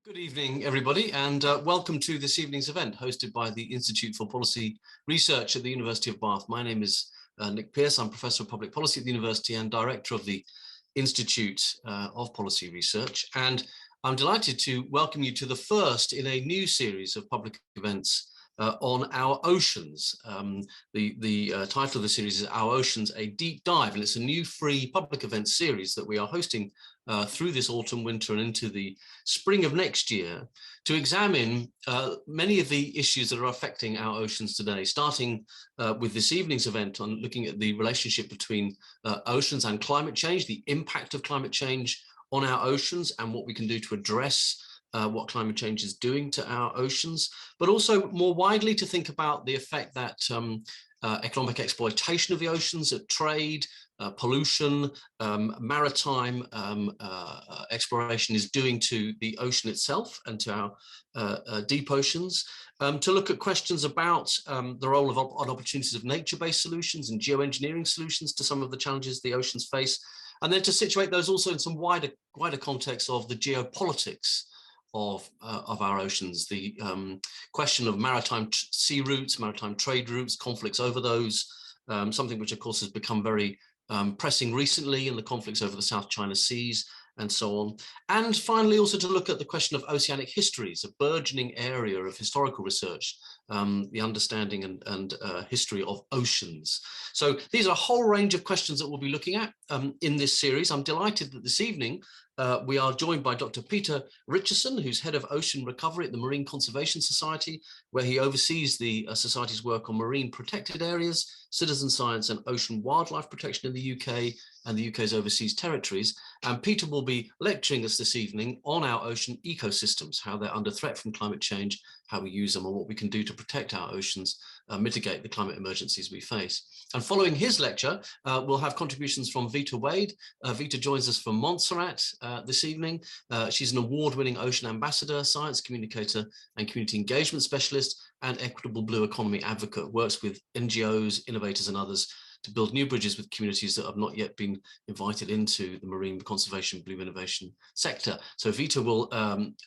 Good evening, everybody, and welcome to this evening's event hosted by the Institute for Policy Research at the University of Bath. My name is Nick Pearce. I'm Professor of Public Policy at the University and Director of the Institute of Policy Research. And I'm delighted to welcome you to the first in a new series of public events on our oceans. The title of the series is Our Oceans, a Deep Dive, and it's a new free public event series that we are hosting through this autumn, winter, and into the spring of next year to examine many of the issues that are affecting our oceans today, starting with this evening's event on looking at the relationship between oceans and climate change, the impact of climate change on our oceans and what we can do to address what climate change is doing to our oceans, but also more widely to think about the effect that economic exploitation of the oceans, trade, pollution, maritime exploration is doing to the ocean itself and to our deep oceans, to look at questions about the role of opportunities of nature-based solutions and geoengineering solutions to some of the challenges the oceans face, and then to situate those also in some wider context of the geopolitics of our oceans, the question of maritime sea routes, maritime trade routes, conflicts over those, something which of course has become very pressing recently in the conflicts over the South China Seas and so on. And finally, also to look at the question of oceanic histories, a burgeoning area of historical research, the understanding and history of oceans. So these are a whole range of questions that we'll be looking at in this series. I'm delighted that this evening we are joined by Dr. Peter Richardson, who's head of ocean recovery at the Marine Conservation Society, where he oversees the Society's work on marine protected areas, citizen science and ocean wildlife protection in the UK and the UK's overseas territories. And Peter will be lecturing us this evening on our ocean ecosystems, how they're under threat from climate change, how we use them and what we can do to protect our oceans, mitigate the climate emergencies we face. And following his lecture, we'll have contributions from Veta Wade. Veta joins us from Montserrat this evening. She's an award-winning ocean ambassador, science communicator and community engagement specialist and equitable blue economy advocate, works with NGOs, innovators and others to build new bridges with communities that have not yet been invited into the marine conservation blue innovation sector. So Veta will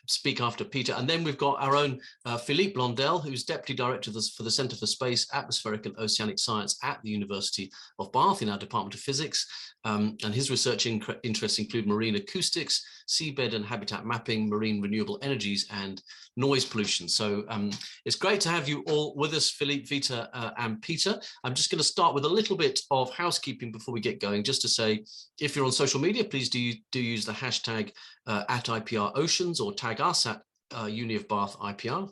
speak after Peter. And then we've got our own Philippe Blondel, who's Deputy Director for the Centre for Space, Atmospheric and Oceanic Science at the University of Bath in our Department of Physics. And his research interests include marine acoustics, seabed and habitat mapping, marine renewable energies and noise pollution. So it's great to have you all with us, Philippe, Veta and Peter. I'm just going to start with a little bit of housekeeping before we get going, just to say, if you're on social media, please do use the hashtag at IPR Oceans or tag us at Uni of Bath IPR.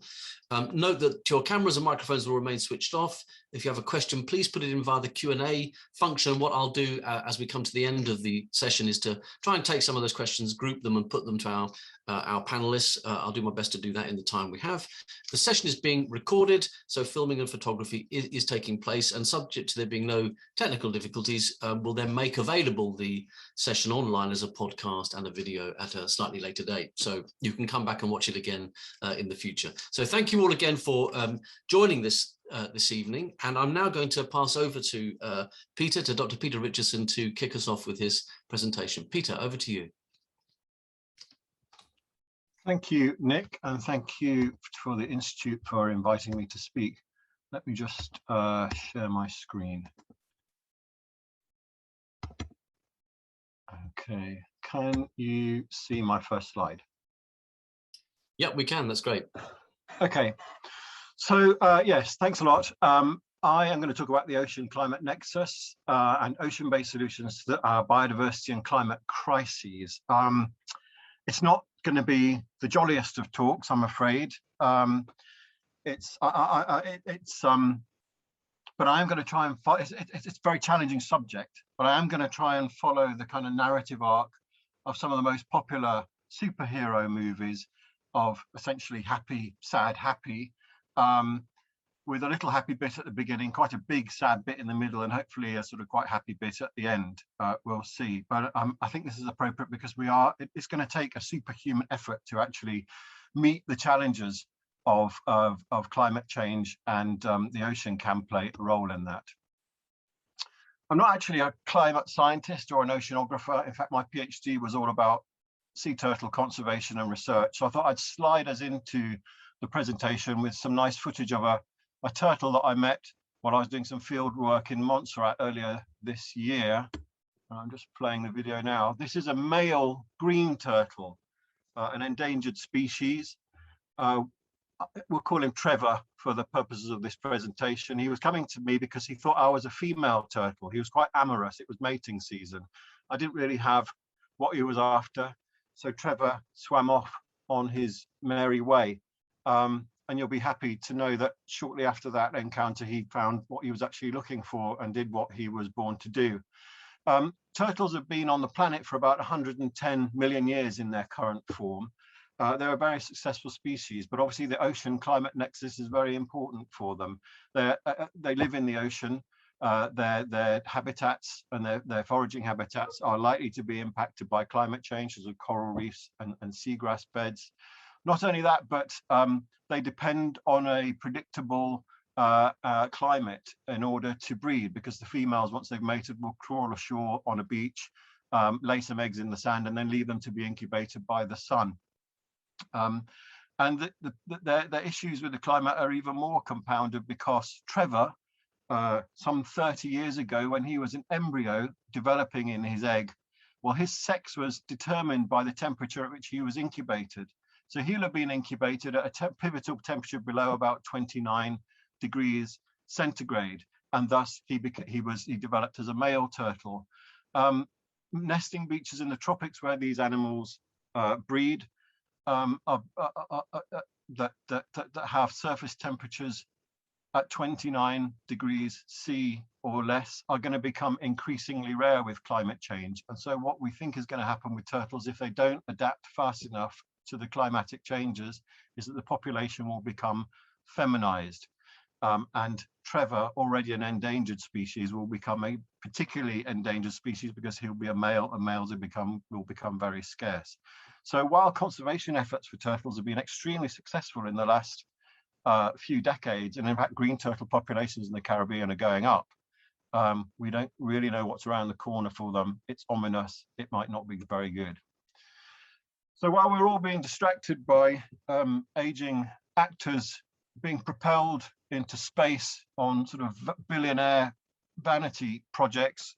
Note that your cameras and microphones will remain switched off. If you have a question, please put it in via the Q&A function. What I'll do as we come to the end of the session is to try and take some of those questions, group them and put them to our panelists. I'll do my best to do that in the time we have. The session is being recorded, so filming and photography is taking place, and subject to there being no technical difficulties, we'll then make available the session online as a podcast and a video at a slightly later date. So you can come back and watch it again in the future. So thank you all again for joining this evening, and I'm now going to pass over to Dr. Peter Richardson to kick us off with his presentation. Peter, over to you. Thank you, Nick, and thank you for the Institute for inviting me to speak. Let me just share my screen. Okay, can you see my first slide? Yep, we can. That's great. Okay, so yes, thanks a lot. I am going to talk about the ocean climate nexus and ocean-based solutions to our biodiversity and climate crises. It's not going to be the jolliest of talks, I'm afraid. But I am going to try and follow. It's a very challenging subject, but I am going to try and follow the kind of narrative arc of some of the most popular superhero movies of essentially happy, sad, happy, with a little happy bit at the beginning, quite a big sad bit in the middle, and hopefully a sort of quite happy bit at the end. We'll see. But I think this is appropriate because it's going to take a superhuman effort to actually meet the challenges of climate change, and the ocean can play a role in that. I'm not actually a climate scientist or an oceanographer. In fact, my PhD was all about sea turtle conservation and research. So I thought I'd slide us into the presentation with some nice footage of a turtle that I met while I was doing some field work in Montserrat earlier this year. I'm just playing the video now. This is a male green turtle, an endangered species. We'll call him Trevor for the purposes of this presentation. He was coming to me because he thought I was a female turtle. He was quite amorous. It was mating season. I didn't really have what he was after. So Trevor swam off on his merry way. And you'll be happy to know that shortly after that encounter, he found what he was actually looking for and did what he was born to do. Turtles have been on the planet for about 110 million years in their current form. They're a very successful species, but obviously the ocean climate nexus is very important for them. They live in the ocean. Their habitats and their foraging habitats are likely to be impacted by climate change, as coral reefs and seagrass beds. Not only that, but they depend on a predictable climate in order to breed, because the females, once they've mated, will crawl ashore on a beach, lay some eggs in the sand, and then leave them to be incubated by the sun. And the issues with the climate are even more compounded because Trevor, some 30 years ago, when he was an embryo developing in his egg, well, his sex was determined by the temperature at which he was incubated. So he'll have been incubated at a pivotal temperature below about 29 degrees centigrade, and thus he developed as a male turtle. Nesting beaches in the tropics where these animals breed that have surface temperatures at 29 degrees C or less are going to become increasingly rare with climate change. And so what we think is going to happen with turtles, if they don't adapt fast enough to the climatic changes, is that the population will become feminized. And Trevor, already an endangered species, will become a particularly endangered species because he'll be a male, and males will become very scarce. So while conservation efforts for turtles have been extremely successful in the last few decades, and in fact green turtle populations in the Caribbean are going up, we don't really know what's around the corner for them. It's ominous. It might not be very good. So while we're all being distracted by aging actors being propelled into space on sort of billionaire vanity projects,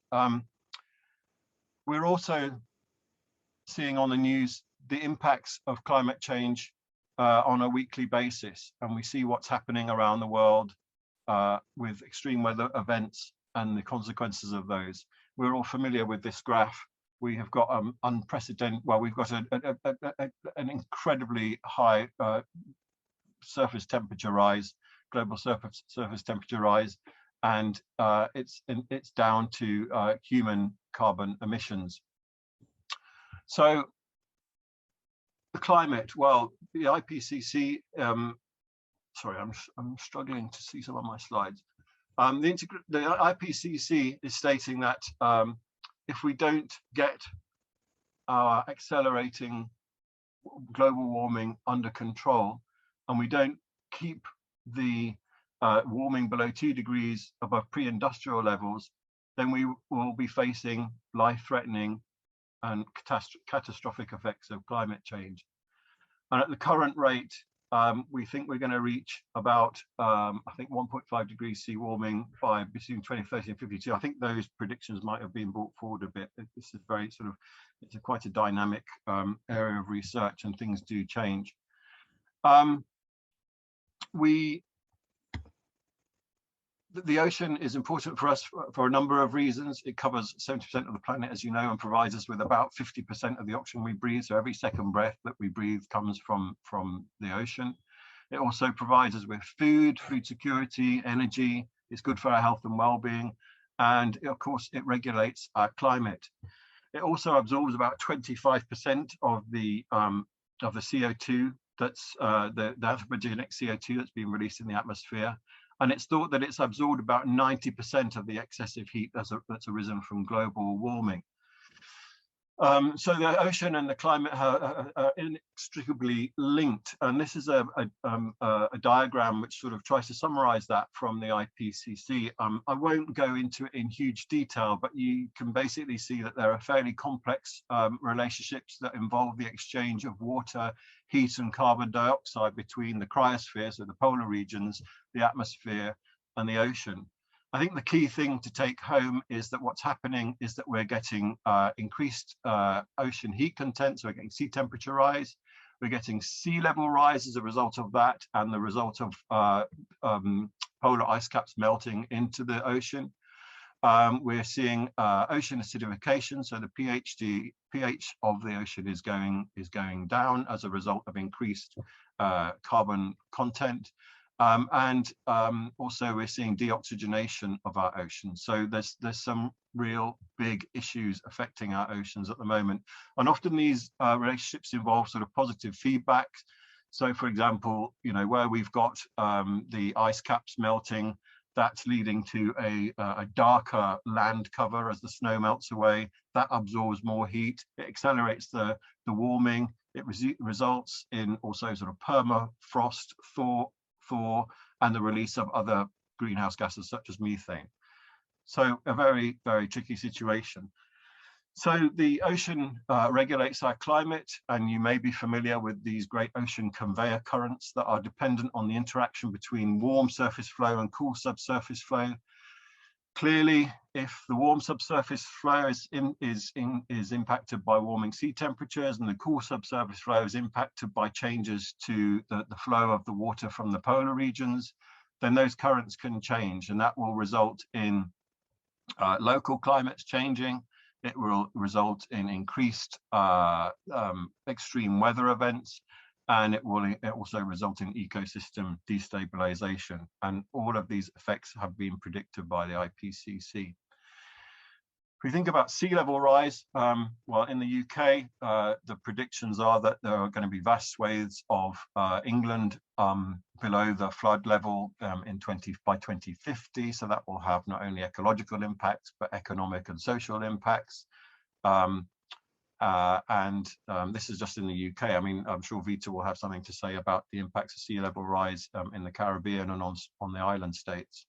we're also seeing on the news the impacts of climate change on a weekly basis, and we see what's happening around the world with extreme weather events and the consequences of those. We're all familiar with this graph. We have got unprecedented, well, we've got an incredibly high surface temperature rise, global surface temperature rise, and it's down to human carbon emissions. So the climate, well, the IPCC, sorry, I'm struggling to see some of my slides. The IPCC is stating that if we don't get our accelerating global warming under control, and we don't keep the warming below 2 degrees above pre-industrial levels, then we will be facing life-threatening and catastrophic effects of climate change. And at the current rate, we think we're going to reach about, I think 1.5 degrees C warming by between 2030 and 52. I think those predictions might have been brought forward a bit. This is very sort of, it's quite a dynamic area of research, and things do change. The ocean is important for us for a number of reasons. It covers 70% of the planet, as you know, and provides us with about 50% of the oxygen we breathe. So every second breath that we breathe comes from the ocean. It also provides us with food security, energy. It's good for our health and well-being. And of course, it regulates our climate. It also absorbs about 25% of the CO2 that's the anthropogenic CO2 that's been released in the atmosphere. And it's thought that it's absorbed about 90% of the excessive heat that's arisen from global warming. So the ocean and the climate are inextricably linked, and this is a diagram which sort of tries to summarize that from the IPCC. I won't go into it in huge detail, but you can basically see that there are fairly complex relationships that involve the exchange of water, heat and carbon dioxide between the cryosphere, so the polar regions, the atmosphere and the ocean. I think the key thing to take home is that what's happening is that we're getting increased ocean heat content, so we're getting sea temperature rise, we're getting sea level rise as a result of that, and the result of polar ice caps melting into the ocean. We're seeing ocean acidification, so the pH of the ocean is going down as a result of increased carbon content. Also we're seeing deoxygenation of our oceans. So there's some real big issues affecting our oceans at the moment. And often these relationships involve sort of positive feedback. So for example, you know, where we've got the ice caps melting, that's leading to a darker land cover as the snow melts away. That absorbs more heat. It accelerates the warming. It results in also sort of permafrost thaw, and the release of other greenhouse gases such as methane. So a very, very tricky situation. So the ocean regulates our climate, and you may be familiar with these great ocean conveyor currents that are dependent on the interaction between warm surface flow and cool subsurface flow. Clearly, if the warm subsurface flow is impacted by warming sea temperatures, and the cool subsurface flow is impacted by changes to the flow of the water from the polar regions, then those currents can change, and that will result in local climates changing. It will result in increased extreme weather events, and it will also result in ecosystem destabilization. And all of these effects have been predicted by the IPCC. If we think about sea level rise, well, in the UK, the predictions are that there are going to be vast swathes of England below the flood level by 2050. So that will have not only ecological impacts, but economic and social impacts. This is just in the UK. I mean, I'm sure Veta will have something to say about the impacts of sea level rise in the Caribbean and on the island states.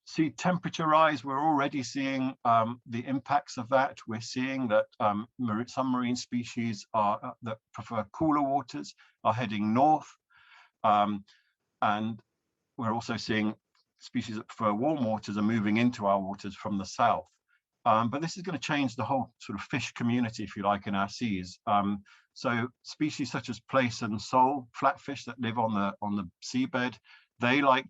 Sea temperature rise, we're already seeing the impacts of that. We're seeing that some marine species that prefer cooler waters are heading north. And we're also seeing species that prefer warm waters are moving into our waters from the south. But this is going to change the whole sort of fish community, if you like, in our seas. So species such as plaice and sole, flatfish that live on the seabed, they like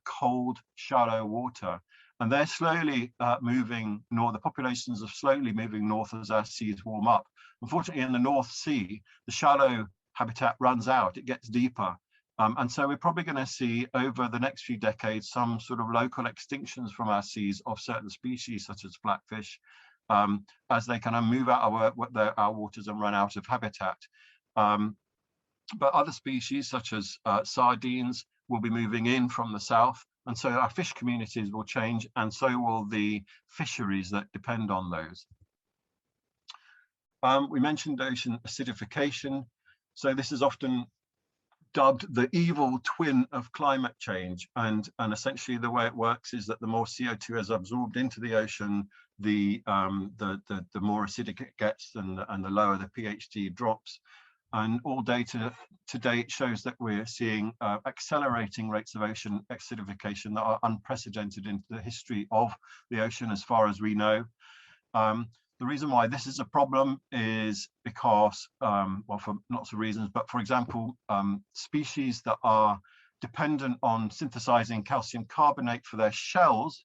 cold, shallow water, and they're slowly moving north. The populations are slowly moving north as our seas warm up. Unfortunately, in the North Sea, the shallow habitat runs out; it gets deeper. And so we're probably going to see over the next few decades some sort of local extinctions from our seas of certain species such as flatfish as they kind of move out of our waters and run out of habitat. But other species such as sardines will be moving in from the south, and so our fish communities will change, and so will the fisheries that depend on those. We mentioned ocean acidification. So this is often dubbed the evil twin of climate change, and essentially the way it works is that the more CO2 is absorbed into the ocean, the more acidic it gets, and the lower the pH drops. And all data to date shows that we're seeing accelerating rates of ocean acidification that are unprecedented in the history of the ocean as far as we know. The reason why this is a problem is because, well, for lots of reasons, but for example, species that are dependent on synthesizing calcium carbonate for their shells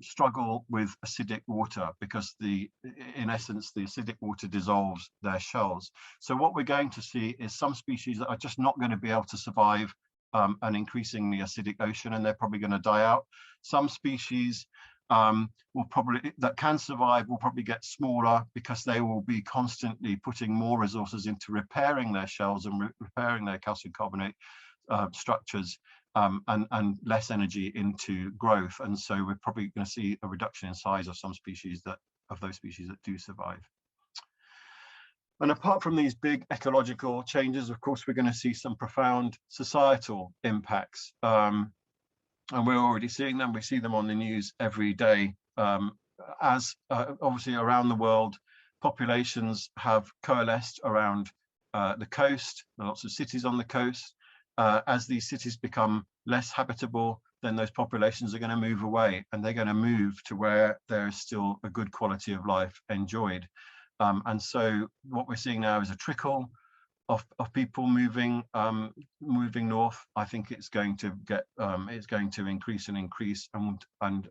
struggle with acidic water because in essence, the acidic water dissolves their shells. So what we're going to see is some species that are just not going to be able to survive an increasingly acidic ocean, and they're probably going to die out. Some species that can survive will probably get smaller because they will be constantly putting more resources into repairing their shells and repairing their calcium carbonate structures, and less energy into growth. And so we're probably going to see a reduction in size of some species that of those species that do survive. And apart from these big ecological changes, of course, we're going to see some profound societal impacts. And we're already seeing them. We see them on the news every day. Obviously around the world, populations have coalesced around the coast. There are lots of cities on the coast. As these cities become less habitable, then those populations are going to move away, and they're going to move to where there is still a good quality of life enjoyed. And so what we're seeing now is a trickle of people moving north. I think it's going to increase and increase, and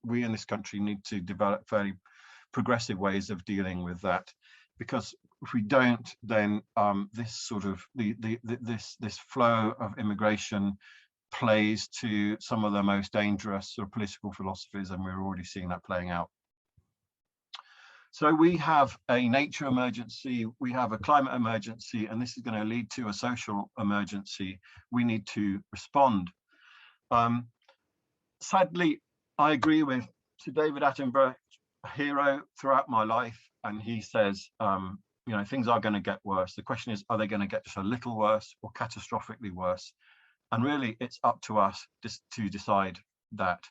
we in this country need to develop fairly progressive ways of dealing with that, because if we don't, then this sort of this flow of immigration plays to some of the most dangerous sort of political philosophies, and we're already seeing that playing out. So we have a nature emergency, we have a climate emergency, and this is going to lead to a social emergency. We need to respond. Sadly, I agree with Sir David Attenborough, a hero throughout my life, and he says, you know, things are going to get worse. The question is, are they going to get just a little worse or catastrophically worse? And really, it's up to us to decide that.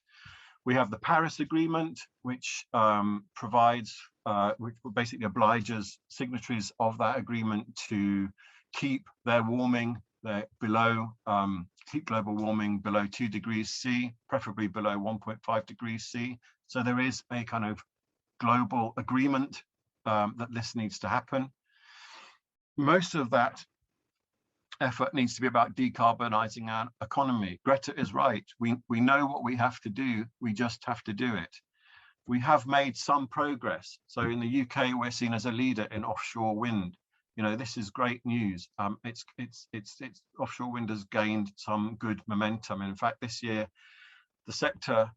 We have the Paris Agreement, which which basically obliges signatories of that agreement to keep their warming keep global warming below 2 degrees C, preferably below 1.5 degrees C. So there is a kind of global agreement that this needs to happen. Most of that effort needs to be about decarbonizing our economy. Greta is right. We know what we have to do. We just have to do it. We have made some progress. So in the UK, we're seen as a leader in offshore wind. You know, this is great news. Offshore wind has gained some good momentum. And in fact, this year, the sector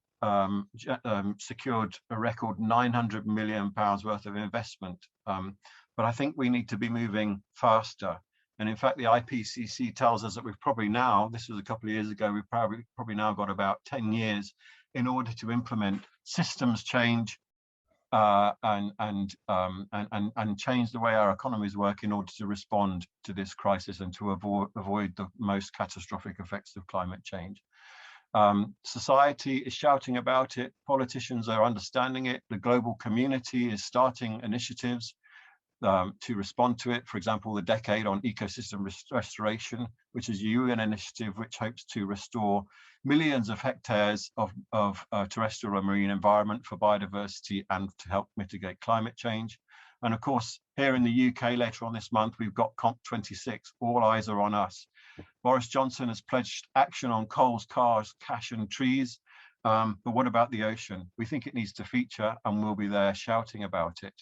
secured a record £900 million worth of investment. But I think we need to be moving faster. And in fact, the IPCC tells us that we've probably now, this was a couple of years ago, we've probably now got about 10 years in order to implement systems change and change the way our economies work in order to respond to this crisis and to avoid the most catastrophic effects of climate change. Society is shouting about it. Politicians are understanding it. The global community is starting initiatives to respond to it. For example, the Decade on Ecosystem Restoration, which is a UN initiative which hopes to restore millions of hectares of terrestrial and marine environment for biodiversity and to help mitigate climate change. And of course, here in the UK later on this month, we've got COP26. All eyes are on us. Boris Johnson has pledged action on coals, cars, cash and trees. But what about the ocean? We think it needs to feature, and we'll be there shouting about it.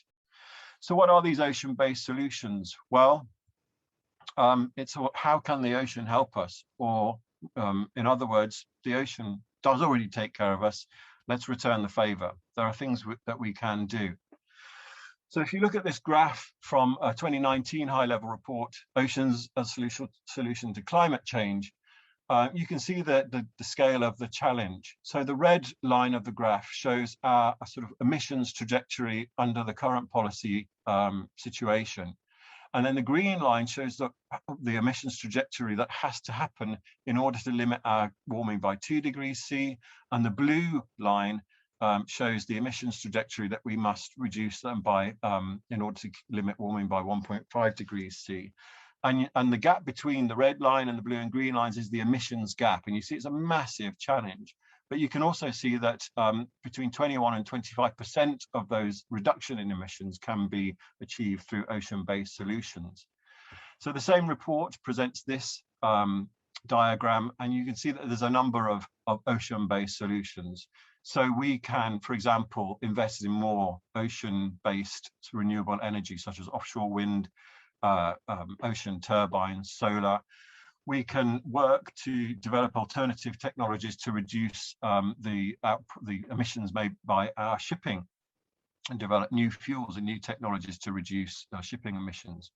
So what are these ocean-based solutions? Well, it's how can the ocean help us? Or in other words, the ocean does already take care of us. Let's return the favor. There are things that we can do. So if you look at this graph from a 2019 high-level report, Oceans as Solution to Climate Change, you can see the scale of the challenge. So the red line of the graph shows a sort of emissions trajectory under the current policy situation. And then the green line shows the emissions trajectory that has to happen in order to limit our warming by 2 degrees C. And the blue line shows the emissions trajectory that we must reduce them by in order to limit warming by 1.5 degrees C. And the gap between the red line and the blue and green lines is the emissions gap. And you see it's a massive challenge. But you can also see that between 21 and 25% of those reduction in emissions can be achieved through ocean-based solutions. So the same report presents this diagram, and you can see that there's a number of ocean-based solutions. So we can, for example, invest in more ocean-based renewable energy, such as offshore wind, ocean turbines, solar. We can work to develop alternative technologies to reduce the emissions made by our shipping, and develop new fuels and new technologies to reduce shipping emissions.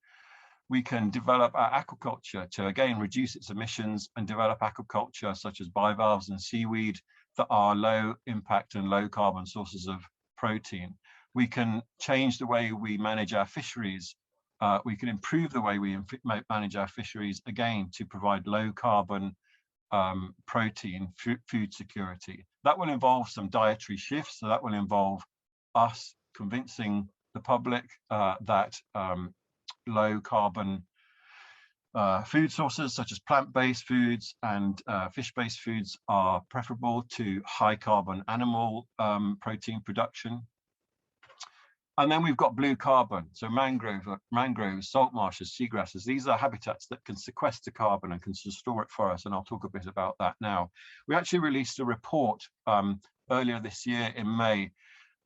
We can develop our aquaculture to again reduce its emissions and develop aquaculture such as bivalves and seaweed that are low impact and low carbon sources of protein. We can change the way we manage our fisheries. We can improve the way we manage our fisheries, again, to provide low carbon protein, food security. That will involve some dietary shifts. So that will involve us convincing the public that low carbon food sources such as plant-based foods and fish-based foods are preferable to high carbon animal protein production. And then we've got blue carbon. So mangroves, salt marshes, seagrasses, these are habitats that can sequester carbon and can store it for us. And I'll talk a bit about that now. We actually released a report earlier this year in May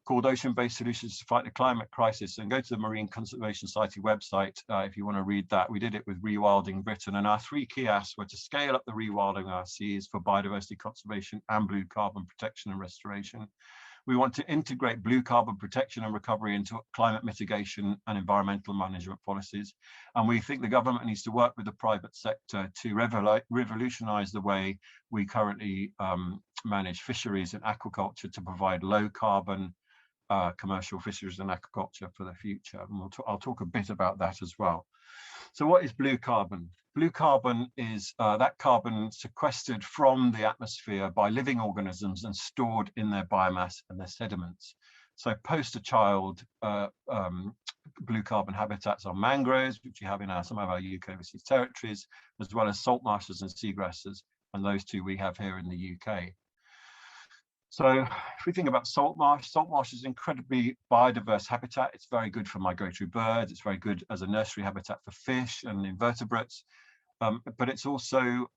called Ocean-Based Solutions to Fight the Climate Crisis. And go to the Marine Conservation Society website if you want to read that. We did it with Rewilding Britain. And our 3 key asks were to scale up the rewilding of our seas for biodiversity conservation and blue carbon protection and restoration. We want to integrate blue carbon protection and recovery into climate mitigation and environmental management policies. And we think the government needs to work with the private sector to revolutionize the way we currently manage fisheries and aquaculture to provide low carbon commercial fisheries and aquaculture for the future. And I'll talk a bit about that as well. So what is blue carbon? Blue carbon is that carbon sequestered from the atmosphere by living organisms and stored in their biomass and their sediments. So poster child blue carbon habitats are mangroves, which you have in some of our UK overseas territories, as well as salt marshes and seagrasses, and those two we have here in the UK. So if we think about salt marsh is incredibly biodiverse habitat. It's very good for migratory birds. It's very good as a nursery habitat for fish and invertebrates. But it's also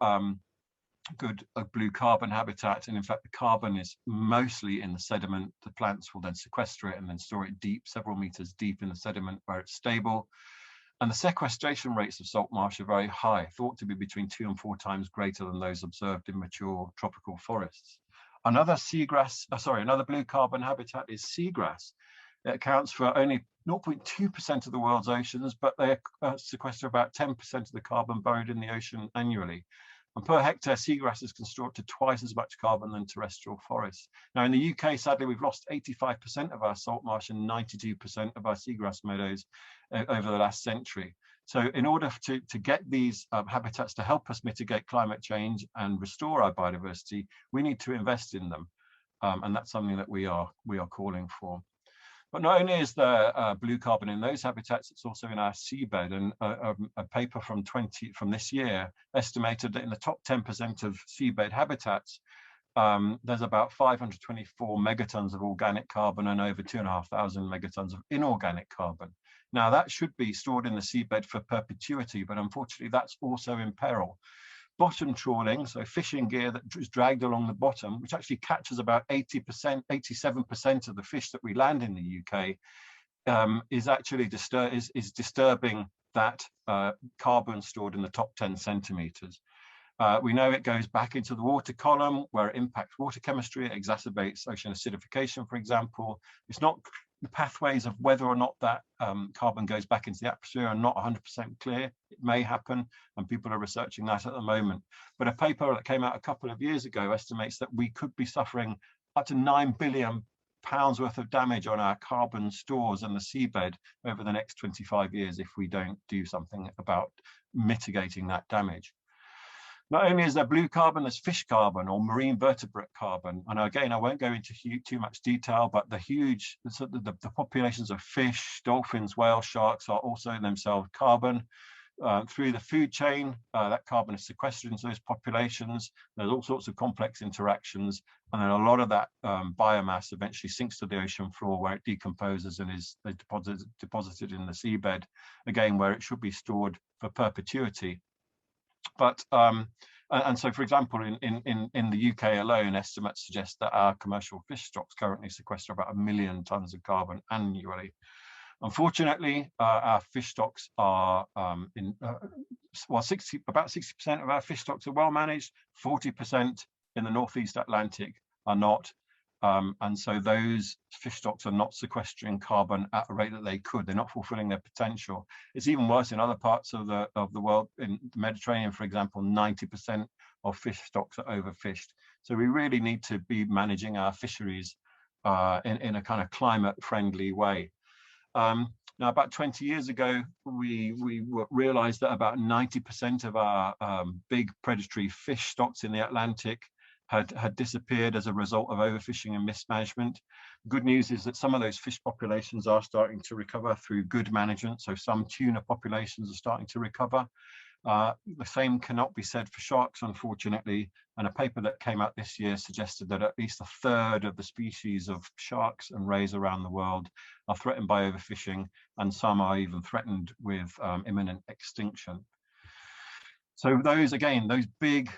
good blue carbon habitat. And in fact, the carbon is mostly in the sediment. The plants will then sequester it and then store it deep, several meters deep in the sediment where it's stable. And the sequestration rates of salt marsh are very high, thought to be between 2 and 4 times greater than those observed in mature tropical forests. Another blue carbon habitat is seagrass. It accounts for only 0.2% of the world's oceans, but they sequester about 10% of the carbon buried in the ocean annually. And per hectare, seagrasses can store up to twice as much carbon than terrestrial forests. Now, in the UK, sadly, we've lost 85% of our salt marsh and 92% of our seagrass meadows over the last century. So in order to get these habitats to help us mitigate climate change and restore our biodiversity, we need to invest in them. And that's something that we are calling for. But not only is there blue carbon in those habitats, it's also in our seabed. And a paper from this year estimated that in the top 10% of seabed habitats, there's about 524 megatons of organic carbon and over 2,500 megatons of inorganic carbon. Now, that should be stored in the seabed for perpetuity, but unfortunately, that's also in peril. Bottom trawling, so fishing gear that is dragged along the bottom, which actually catches about 80%, 87% of the fish that we land in the UK, is actually disturbing that carbon stored in the top 10 centimeters. We know it goes back into the water column where it impacts water chemistry, it exacerbates ocean acidification, for example. It's not the pathways of whether or not that carbon goes back into the atmosphere are not 100% clear. It may happen, and people are researching that at the moment. But a paper that came out a couple of years ago estimates that we could be suffering up to £9 billion worth of damage on our carbon stores and the seabed over the next 25 years if we don't do something about mitigating that damage. Not only is there blue carbon, there's fish carbon or marine vertebrate carbon. And again, I won't go into too much detail, but the populations of fish, dolphins, whale sharks are also themselves carbon. Through the food chain, that carbon is sequestered into those populations. There's all sorts of complex interactions. And then a lot of that biomass eventually sinks to the ocean floor where it decomposes and is deposited in the seabed, again, where it should be stored for perpetuity. But and so, for example, in the UK alone, estimates suggest that our commercial fish stocks currently sequester about 1 million tons of carbon annually. Unfortunately, our fish stocks are about 60% of our fish stocks are well managed. 40% in the Northeast Atlantic are not. And so those fish stocks are not sequestering carbon at a rate that they could. They're not fulfilling their potential. It's even worse in other parts of the world. In the Mediterranean, for example, 90% of fish stocks are overfished. So we really need to be managing our fisheries in a kind of climate-friendly way. Now, about 20 years ago, we realized that about 90% of our big predatory fish stocks in the Atlantic had disappeared as a result of overfishing and mismanagement. Good news is that some of those fish populations are starting to recover through good management. So some tuna populations are starting to recover. The same cannot be said for sharks, unfortunately, and a paper that came out this year suggested that at least a third of the species of sharks and rays around the world are threatened by overfishing, and some are even threatened with imminent extinction. So those, again, those big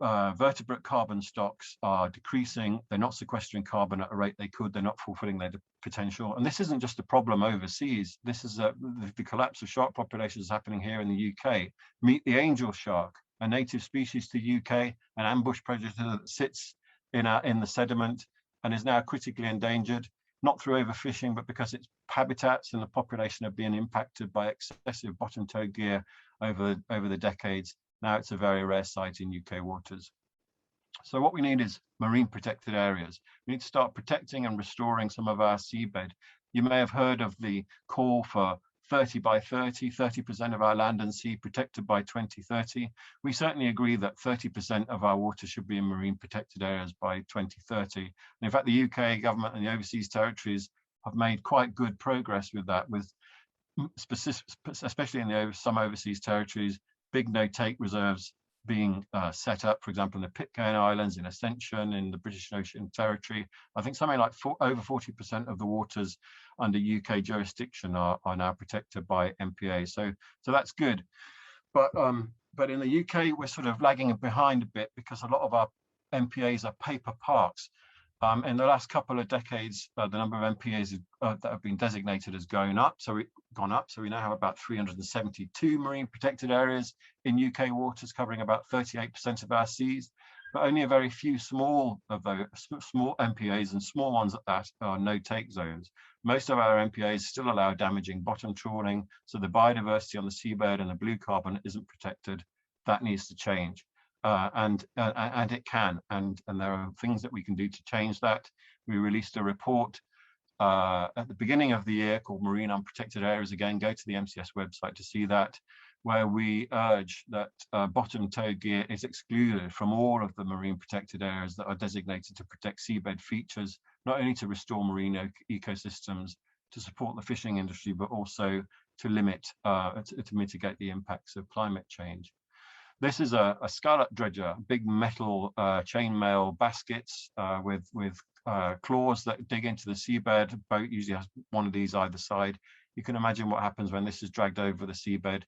vertebrate carbon stocks are decreasing. They're not sequestering carbon at a rate they could. They're not fulfilling their potential. And this isn't just a problem overseas. This is the collapse of shark populations happening here in the UK. Meet the angel shark, a native species to UK, an ambush predator that sits in the sediment and is now critically endangered, not through overfishing, but because its habitats and the population have been impacted by excessive bottom tow gear over the decades. Now it's a very rare sight in UK waters. So what we need is marine protected areas. We need to start protecting and restoring some of our seabed. You may have heard of the call for 30 by 30, 30% of our land and sea protected by 2030. We certainly agree that 30% of our water should be in marine protected areas by 2030. And in fact, the UK government and the overseas territories have made quite good progress with that, with especially in some overseas territories, big no-take reserves being set up, for example, in the Pitcairn Islands, in Ascension, in the British Ocean Territory. I think something like over 40% of the waters under UK jurisdiction are now protected by MPA. So that's good. But in the UK, we're sort of lagging behind a bit because a lot of our MPAs are paper parks. In the last couple of decades, the number of MPAs that have been designated has gone up. So we now have about 372 marine protected areas in UK waters, covering about 38% of our seas. But only a very few small of those small MPAs, and small ones at that, are no-take zones. Most of our MPAs still allow damaging bottom trawling, so the biodiversity on the seabed and the blue carbon isn't protected. That needs to change. And it can, and there are things that we can do to change that. We released a report at the beginning of the year called Marine Unprotected Areas. Again, go to the MCS website to see that, where we urge that bottom tow gear is excluded from all of the marine protected areas that are designated to protect seabed features, not only to restore marine ecosystems, to support the fishing industry, but also to limit, to mitigate the impacts of climate change. This is a scallop dredger, big metal chainmail baskets with claws that dig into the seabed. A boat usually has one of these either side. You can imagine what happens when this is dragged over the seabed.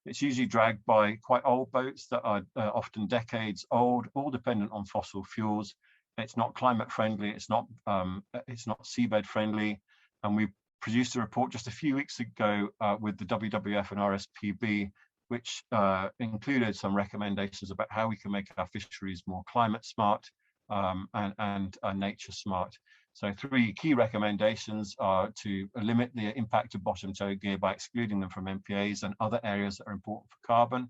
It's usually dragged by quite old boats that are often decades old, all dependent on fossil fuels. It's not climate friendly. It's not seabed friendly. And we produced a report just a few weeks ago with the WWF and RSPB, which included some recommendations about how we can make our fisheries more climate smart and nature smart. So 3 key recommendations are to limit the impact of bottom tow gear by excluding them from MPAs and other areas that are important for carbon.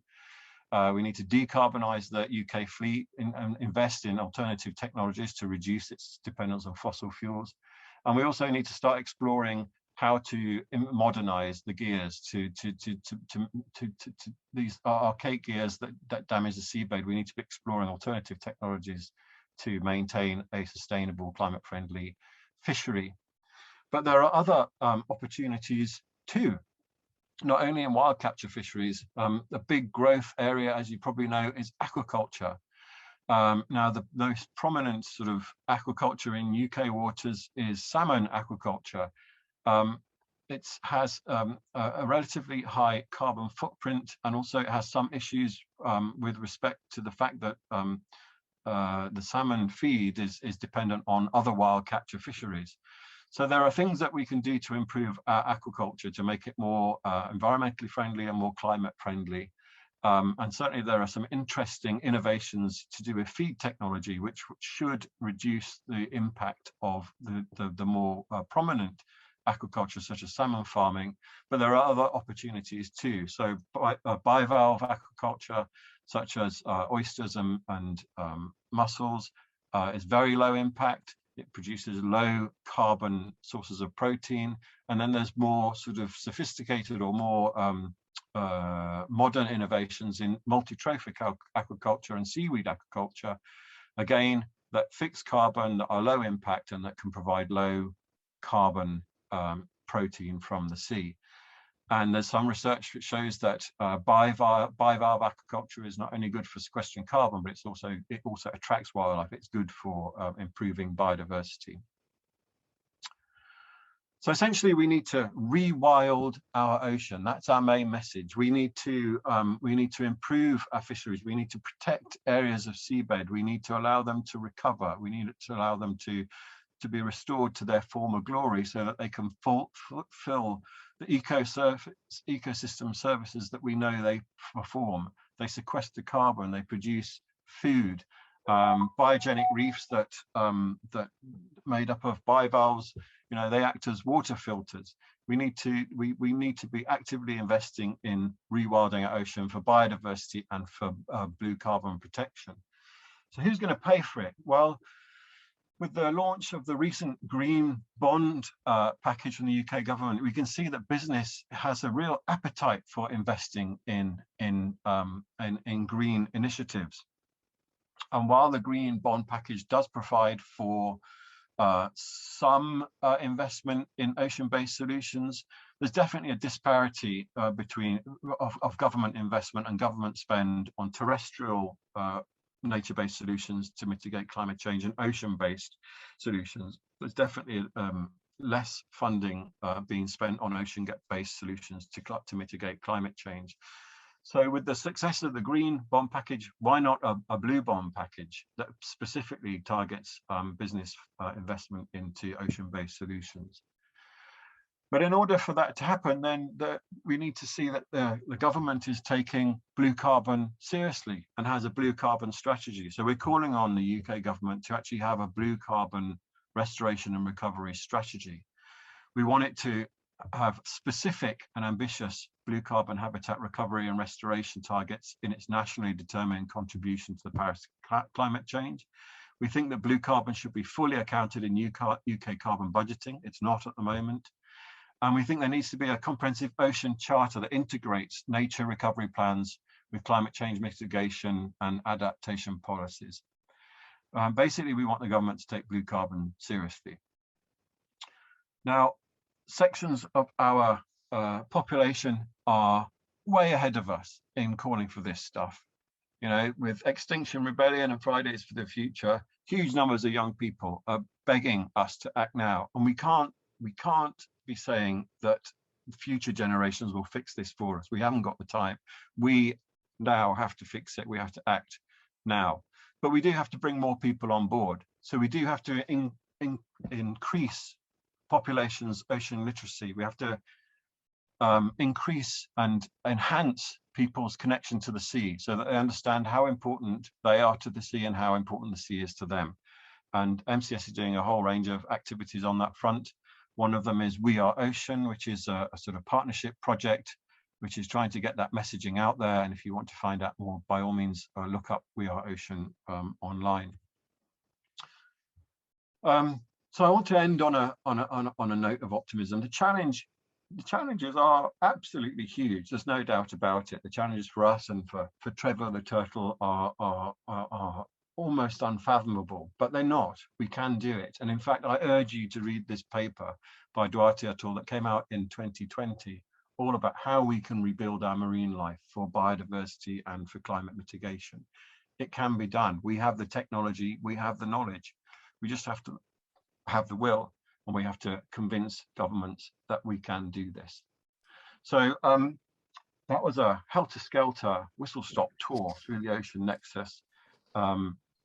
We need to decarbonize the UK fleet and invest in alternative technologies to reduce its dependence on fossil fuels. And we also need to start exploring how to modernize the gears to these archaic gears that damage the seabed. We need to be exploring alternative technologies to maintain a sustainable, climate-friendly fishery. But there are other opportunities too, not only in wild capture fisheries. A big growth area, as you probably know, is aquaculture. Now, the most prominent sort of aquaculture in UK waters is salmon aquaculture. It has a relatively high carbon footprint, and also it has some issues with respect to the fact that the salmon feed is dependent on other wild capture fisheries. So there are things that we can do to improve our aquaculture to make it more environmentally friendly and more climate friendly. And certainly there are some interesting innovations to do with feed technology, which should reduce the impact of the more prominent aquaculture, such as salmon farming. But there are other opportunities too. So bivalve aquaculture, such as oysters and mussels, is very low impact. It produces low carbon sources of protein. And then there's more sort of sophisticated or more modern innovations in multi-trophic aquaculture and seaweed aquaculture, again, that fix carbon, that are low impact, and that can provide low carbon protein from the sea. And there's some research that shows that bivalve aquaculture is not only good for sequestering carbon, but it also attracts wildlife. It's good for improving biodiversity. So essentially, we need to rewild our ocean. That's our main message. We need to improve our fisheries. We need to protect areas of seabed. We need to allow them to recover. We need to allow them to be restored to their former glory, so that they can fulfill the ecosystem services that we know they perform. They sequester carbon. They produce food. Biogenic reefs that made up of bivalves, they act as water filters. We need to be actively investing in rewilding our ocean for biodiversity and for blue carbon protection. So who's going to pay for it? Well, with the launch of the recent green bond package from the UK government, we can see that business has a real appetite for investing in green initiatives. And while the green bond package does provide for some investment in ocean-based solutions, there's definitely a disparity of government investment and government spend on terrestrial nature-based solutions to mitigate climate change and ocean-based solutions. There's definitely less funding being spent on ocean-based solutions to mitigate climate change. So with the success of the green bond package, why not a blue bond package that specifically targets business investment into ocean-based solutions? But in order for that to happen, then we need to see that the government is taking blue carbon seriously and has a blue carbon strategy. So we're calling on the UK government to actually have a blue carbon restoration and recovery strategy. We want it to have specific and ambitious blue carbon habitat recovery and restoration targets in its nationally determined contribution to the Paris climate change. We think that blue carbon should be fully accounted in UK carbon budgeting. It's not at the moment. And we think there needs to be a comprehensive ocean charter that integrates nature recovery plans with climate change mitigation and adaptation policies. Basically, we want the government to take blue carbon seriously. Now, sections of our population are way ahead of us in calling for this stuff. With Extinction Rebellion and Fridays for the Future, huge numbers of young people are begging us to act now. And we can't be saying that future generations will fix this for us. We haven't got the time. We now have to fix it. We have to act now. But we do have to bring more people on board. So we do have to increase population's ocean literacy. We have to increase and enhance people's connection to the sea so that they understand how important they are to the sea and how important the sea is to them. And MCS is doing a whole range of activities on that front. One of them is We Are Ocean, which is a sort of partnership project, which is trying to get that messaging out there. And if you want to find out more, by all means, look up We Are Ocean online. So I want to end on a note of optimism. The challenges are absolutely huge. There's no doubt about it. The challenges for us and for Trevor the turtle are almost unfathomable, but they're not. We can do it. And in fact, I urge you to read this paper by Duarte et al. That came out in 2020, all about how we can rebuild our marine life for biodiversity and for climate mitigation. It can be done. We have the technology, we have the knowledge. We just have to have the will, and we have to convince governments that we can do this. So that was a helter-skelter whistle-stop tour through the ocean nexus.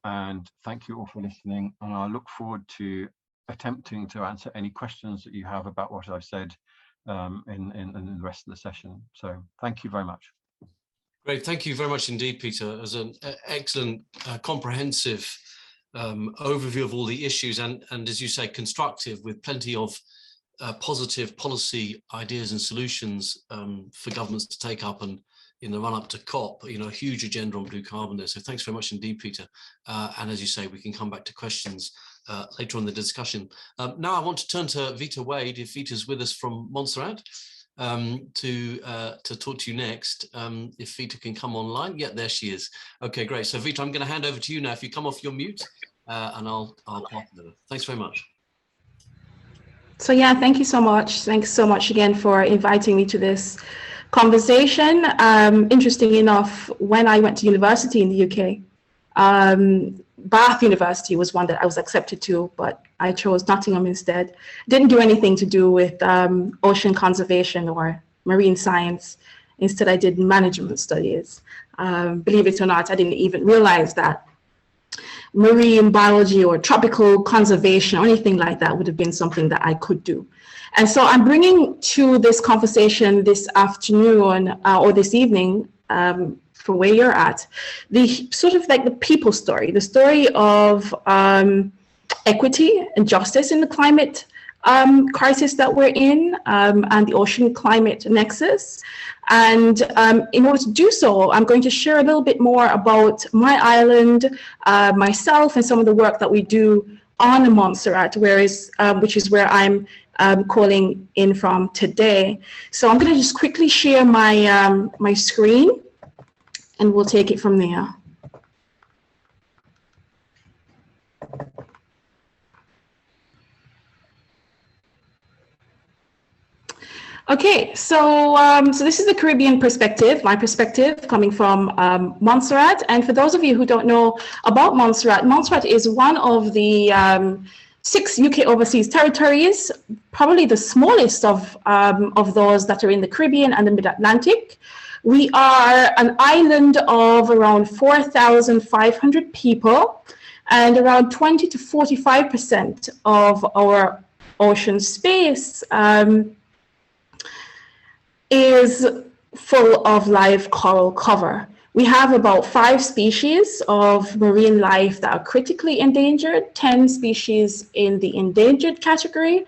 And thank you all for listening, and I look forward to attempting to answer any questions that you have about what I've said in the rest of the session. So thank you very much. Great, thank you very much indeed, Peter. It was an excellent, comprehensive overview of all the issues, and as you say, constructive, with plenty of positive policy ideas and solutions for governments to take up, and in the run-up to COP, a huge agenda on blue carbon there. So thanks very much indeed, Peter. And as you say, we can come back to questions later on in the discussion. Now I want to turn to Veta Wade, if Vita's with us from Montserrat, to talk to you next. If Vita can come online. Yeah, there she is. Okay, great. So Vita, I'm going to hand over to you now. If you come off your mute, and I'll pass it over. Thanks very much. So yeah, thank you so much. Thanks so much again for inviting me to this conversation. Interesting enough, when I went to university in the UK, Bath University was one that I was accepted to, but I chose Nottingham instead. Didn't do anything to do with ocean conservation or marine science. Instead, I did management studies. Believe it or not, I didn't even realize that marine biology or tropical conservation or anything like that would have been something that I could do. And so I'm bringing to this conversation this afternoon or this evening, for where you're at, the sort of like the people story, the story of equity and justice in the climate crisis that we're in, and the ocean climate nexus. And in order to do so, I'm going to share a little bit more about my island, myself, and some of the work that we do on Montserrat, which is where I'm calling in from today. So I'm going to just quickly share my my screen, and we'll take it from there. Okay, so so this is the Caribbean perspective, my perspective coming from Montserrat. And for those of you who don't know about Montserrat, Montserrat is one of the 6 UK overseas territories, probably the smallest of those that are in the Caribbean and the Mid-Atlantic. We are an island of around 4,500 people, and around 20 to 45% of our ocean space is full of live coral cover. We have about 5 species of marine life that are critically endangered, 10 species in the endangered category,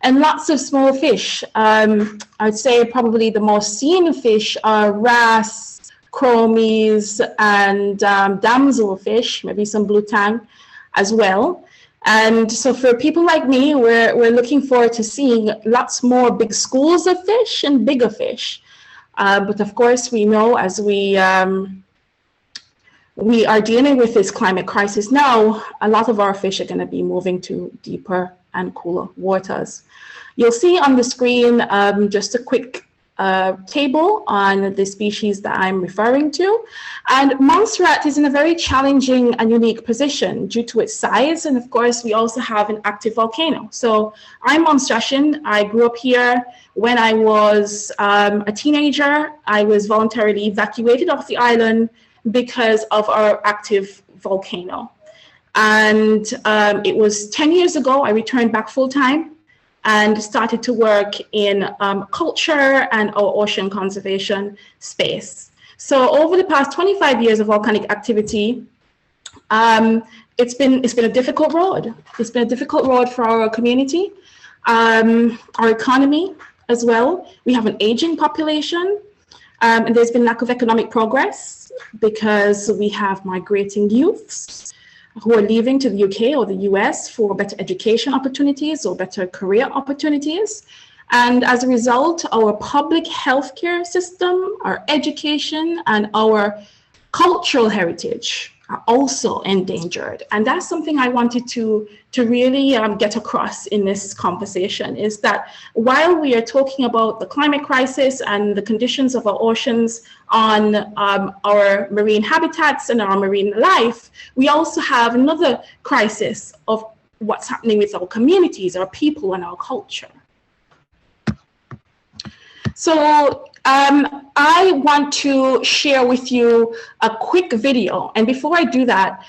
and lots of small fish. I'd say probably the most seen fish are wrasse, chromies, and damselfish, maybe some blue tang as well. And so for people like me, we're looking forward to seeing lots more big schools of fish and bigger fish. But of course, we know as we are dealing with this climate crisis now, a lot of our fish are going to be moving to deeper and cooler waters. You'll see on the screen just a quick table on the species that I'm referring to. And Montserrat is in a very challenging and unique position due to its size. And of course, we also have an active volcano. So I'm Montserratian. I grew up here. When I was a teenager, I was voluntarily evacuated off the island because of our active volcano. And it was 10 years ago, I returned back full time and started to work in culture and our ocean conservation space. So over the past 25 years of volcanic activity, it's been a difficult road. It's been a difficult road for our community, our economy as well. We have an aging population, and there's been lack of economic progress because we have migrating youths who are leaving to the UK or the US for better education opportunities or better career opportunities. And as a result, our public healthcare system, our education, and our cultural heritage are also endangered. And that's something I wanted to really get across in this conversation, is that while we are talking about the climate crisis and the conditions of our oceans on our marine habitats and our marine life, we also have another crisis of what's happening with our communities, our people, and our culture. So I want to share with you a quick video. And before I do that,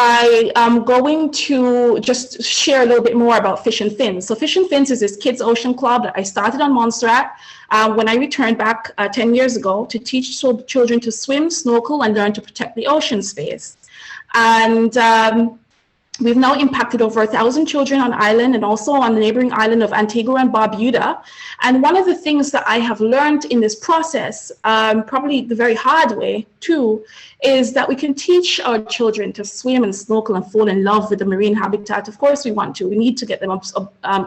I am going to just share a little bit more about Fish and Fins. So Fish and Fins is this kids ocean club that I started on Montserrat when I returned back 10 years ago to teach children to swim, snorkel, and learn to protect the ocean space. And We've now impacted over 1,000 children on island and also on the neighboring island of Antigua and Barbuda. And one of the things that I have learned in this process, probably the very hard way too, is that we can teach our children to swim and snorkel and fall in love with the marine habitat. Of course we want to. We need to get them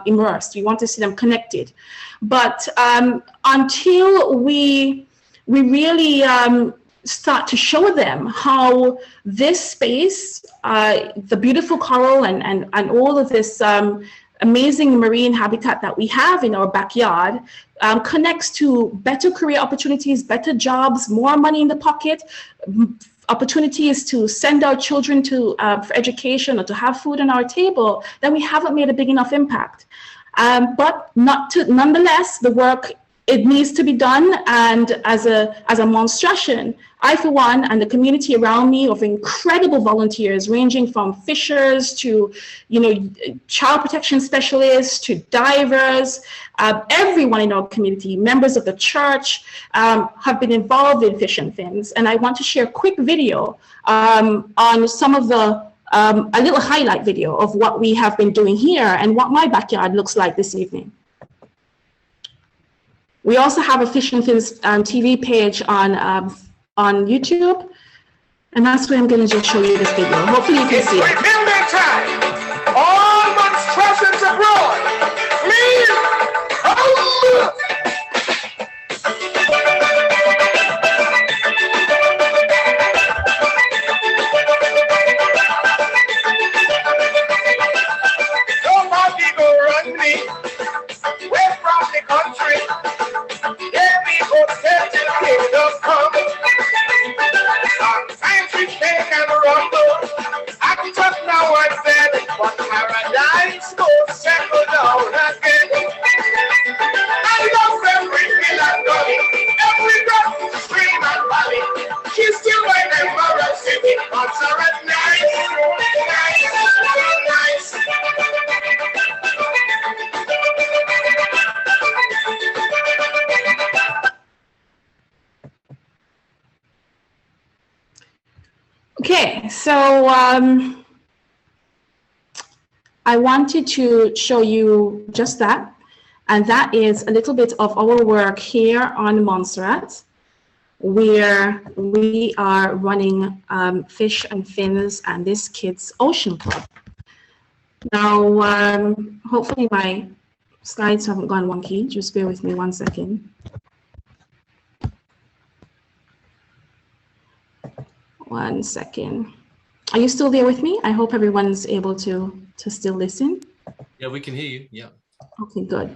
immersed. We want to see them connected. But until we really start to show them how this space, the beautiful coral and all of this amazing marine habitat that we have in our backyard connects to better career opportunities, better jobs, more money in the pocket, opportunities to send our children to for education or to have food on our table, then we haven't made a big enough impact. But nonetheless, the work, it needs to be done, and as a monstration, I, for one, and the community around me of incredible volunteers, ranging from fishers to, child protection specialists to divers, everyone in our community, members of the church, have been involved in Fish and Fins. And I want to share a quick video on some of the, a little highlight video of what we have been doing here and what my backyard looks like this evening. We also have a Fish and Fins TV page on YouTube, and that's where I'm going to just show you this video. Hopefully you can see it. Repeal their time. All monstrosities abroad, please come. Nobody go run me away from the country. Yeah, we go set the kingdom come. Science cake and rumble. Act up now, I said, but paradise will settle down again. I love every hill and gully, every drop, stream and valley. She's still my neighbor city, but are nice, nice, nice. Okay, so I wanted to show you just that, and that is a little bit of our work here on Montserrat, where we are running Fish and Fins and this Kids Ocean Club. Now, hopefully my slides haven't gone wonky. Just bear with me 1 second. One second. Are you still there with me? I hope everyone's able to still listen. Yeah, we can hear you. Yeah. Okay, good.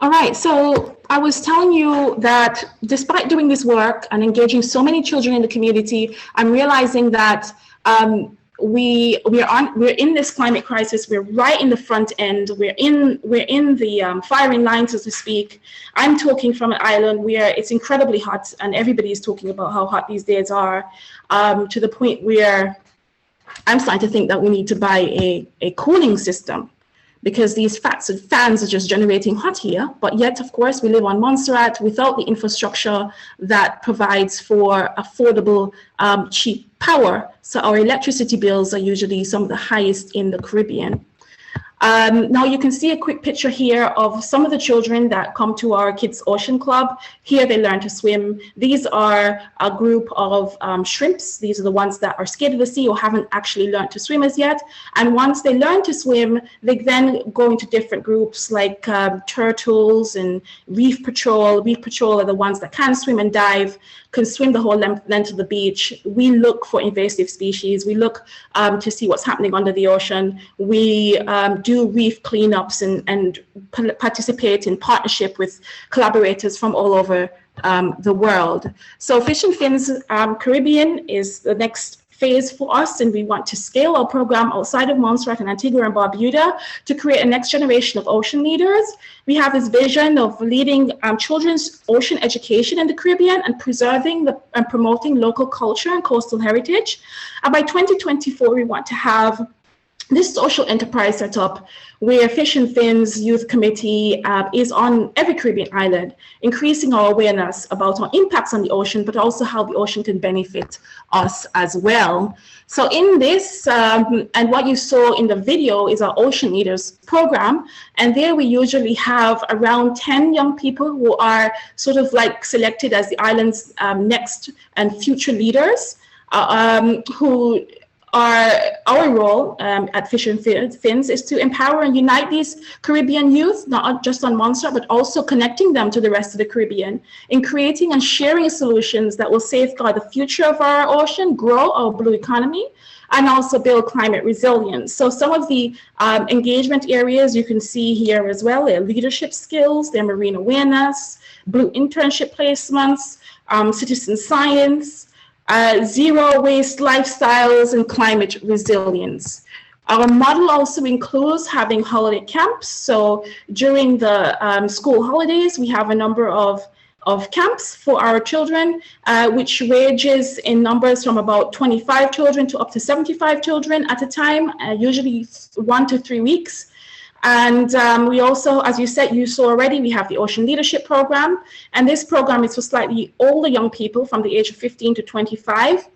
All right, so I was telling you that despite doing this work and engaging so many children in the community, I'm realizing that we're in this climate crisis. We're right in the front end. We're in the firing lines, so to speak. I'm talking from an island where it's incredibly hot, and everybody is talking about how hot these days are, to the point where I'm starting to think that we need to buy a cooling system, because these fans are just generating hot here. But yet, of course, we live on Montserrat without the infrastructure that provides for affordable, cheap power. So our electricity bills are usually some of the highest in the Caribbean. Now you can see a quick picture here of some of the children that come to our Kids Ocean Club. Here they learn to swim. These are a group of shrimps. These are the ones that are scared of the sea or haven't actually learned to swim as yet. And once they learn to swim, they then go into different groups like turtles and reef patrol. Reef patrol are the ones that can swim and dive, can swim the whole length of the beach. We look for invasive species. We look to see what's happening under the ocean. We do reef cleanups and participate in partnership with collaborators from all over the world. So Fish and Fins Caribbean is the next phase for us, and we want to scale our program outside of Montserrat and Antigua and Barbuda to create a next generation of ocean leaders. We have this vision of leading children's ocean education in the Caribbean and preserving and promoting local culture and coastal heritage. And by 2024, we want to have this social enterprise setup where Fish and Fins Youth Committee is on every Caribbean island, increasing our awareness about our impacts on the ocean, but also how the ocean can benefit us as well. So in this, and what you saw in the video is our Ocean Leaders program. And there we usually have around 10 young people who are sort of like selected as the island's next and future leaders, who are our role at Fish and Fins is to empower and unite these Caribbean youth, not just on Montserrat, but also connecting them to the rest of the Caribbean in creating and sharing solutions that will safeguard the future of our ocean, grow our blue economy, and also build climate resilience. So some of the engagement areas you can see here as well, their leadership skills, their marine awareness, blue internship placements, citizen science, zero waste lifestyles, and climate resilience. Our model also includes having holiday camps. So during the school holidays, we have a number of camps for our children, which ranges in numbers from about 25 children to up to 75 children at a time, usually 1 to 3 weeks. And we also, as you saw already, we have the Ocean Leadership Program. And this program is for slightly older young people from the age of 15 to 25.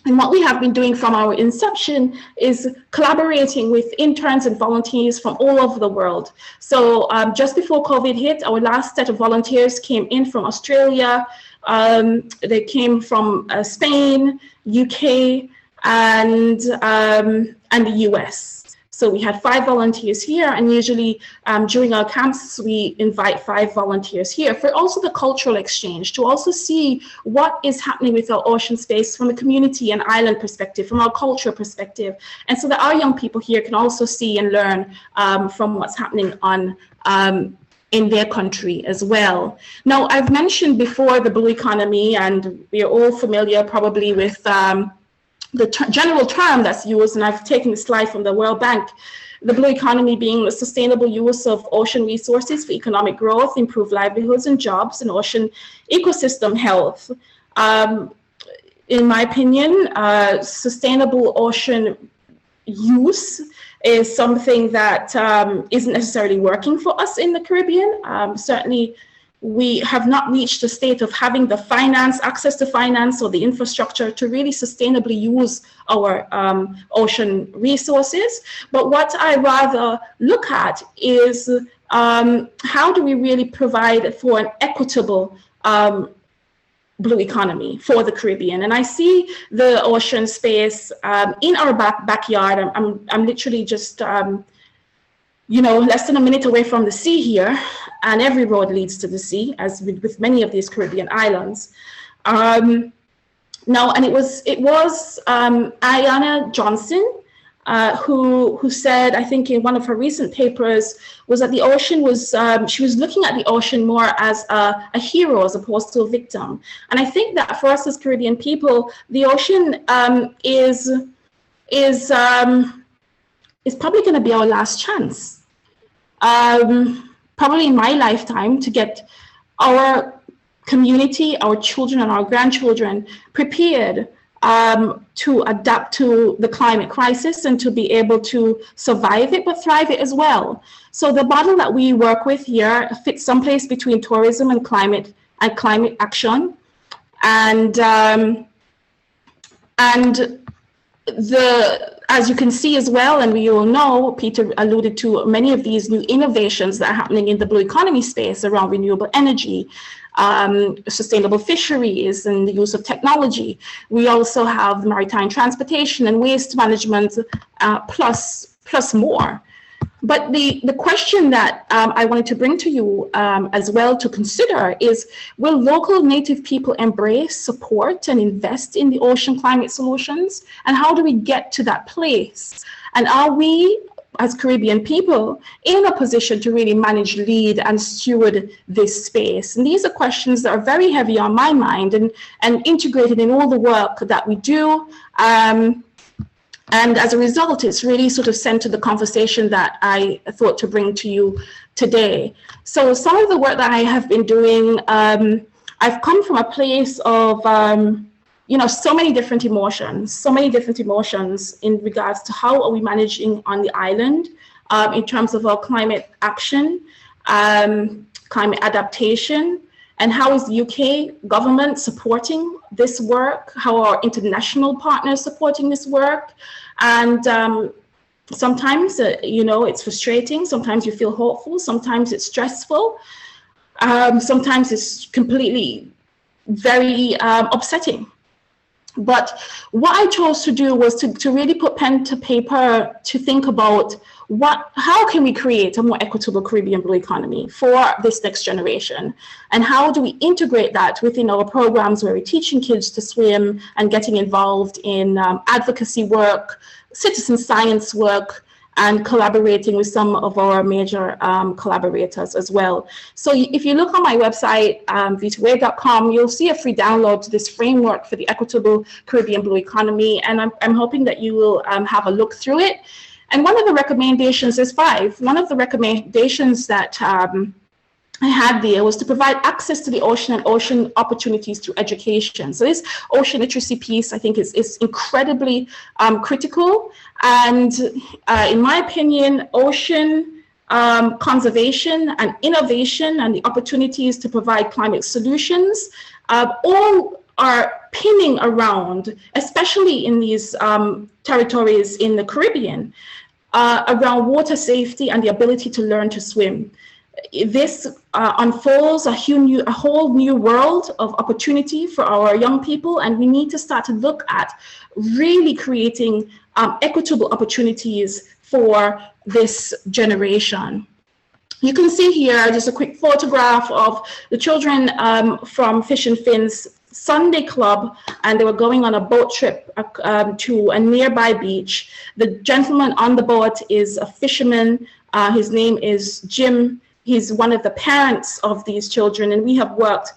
And what we have been doing from our inception is collaborating with interns and volunteers from all over the world. So just before COVID hit, our last set of volunteers came in from Australia. They came from Spain, UK, and the US. So we had 5 volunteers here, and usually during our camps, we invite 5 volunteers here for also the cultural exchange, to also see what is happening with our ocean space from a community and island perspective, from our cultural perspective, and so that our young people here can also see and learn from what's happening on in their country as well. Now, I've mentioned before the blue economy, and we are all familiar probably with the general term that's used, and I've taken a slide from the World Bank, the blue economy being the sustainable use of ocean resources for economic growth, improved livelihoods and jobs, and ocean ecosystem health. In my opinion, sustainable ocean use is something that isn't necessarily working for us in the Caribbean. Certainly, we have not reached a state of having the finance, access to finance, or the infrastructure to really sustainably use our ocean resources. But what I rather look at is how do we really provide for an equitable blue economy for the Caribbean? And I see the ocean space in our backyard. I'm literally just less than a minute away from the sea here, and every road leads to the sea, as with many of these Caribbean islands. Now, and it was Ayana Johnson who said, I think in one of her recent papers, was that the ocean was, she was looking at the ocean more as a hero as opposed to a victim. And I think that for us as Caribbean people, the ocean is probably going to be our last chance, probably in my lifetime, to get our community, our children and our grandchildren prepared to adapt to the climate crisis and to be able to survive it, but thrive it as well. So the model that we work with here fits someplace between tourism and climate action. As you can see as well, and we all know, Peter alluded to many of these new innovations that are happening in the blue economy space around renewable energy, sustainable fisheries, and the use of technology. We also have maritime transportation and waste management, plus more. But the question that I wanted to bring to you as well to consider is, will local native people embrace, support, and invest in the ocean climate solutions? And how do we get to that place? And are we, as Caribbean people, in a position to really manage, lead, and steward this space? And these are questions that are very heavy on my mind and integrated in all the work that we do. And as a result, it's really sort of centered the conversation that I thought to bring to you today. So some of the work that I have been doing, I've come from a place of you know, so many different emotions in regards to how are we managing on the island in terms of our climate action, climate adaptation, and how is the UK government supporting this work, how are international partners supporting this work. And sometimes, you know, it's frustrating, sometimes you feel hopeful, sometimes it's stressful, sometimes it's completely very upsetting. But what I chose to do was to really put pen to paper to think about how can we create a more equitable Caribbean blue economy for this next generation, and how do we integrate that within our programs where we're teaching kids to swim and getting involved in advocacy work, citizen science work, and collaborating with some of our major collaborators as well. So if you look on my website, vetawade.com, you'll see a free download to this framework for the equitable Caribbean blue economy. And I'm hoping that you will have a look through it. And one of the recommendations, there's 5. One of the recommendations that I had there was to provide access to the ocean and ocean opportunities through education. So this ocean literacy piece, I think, is incredibly critical. And in my opinion, ocean conservation and innovation and the opportunities to provide climate solutions all are pinning around, especially in these territories in the Caribbean, around water safety and the ability to learn to swim. This unfolds a whole new world of opportunity for our young people, and we need to start to look at really creating equitable opportunities for this generation. You can see here just a quick photograph of the children from Fish and Fins Sunday Club, and they were going on a boat trip to a nearby beach. The gentleman on the boat is a fisherman. His name is Jim. He's one of the parents of these children, and we have worked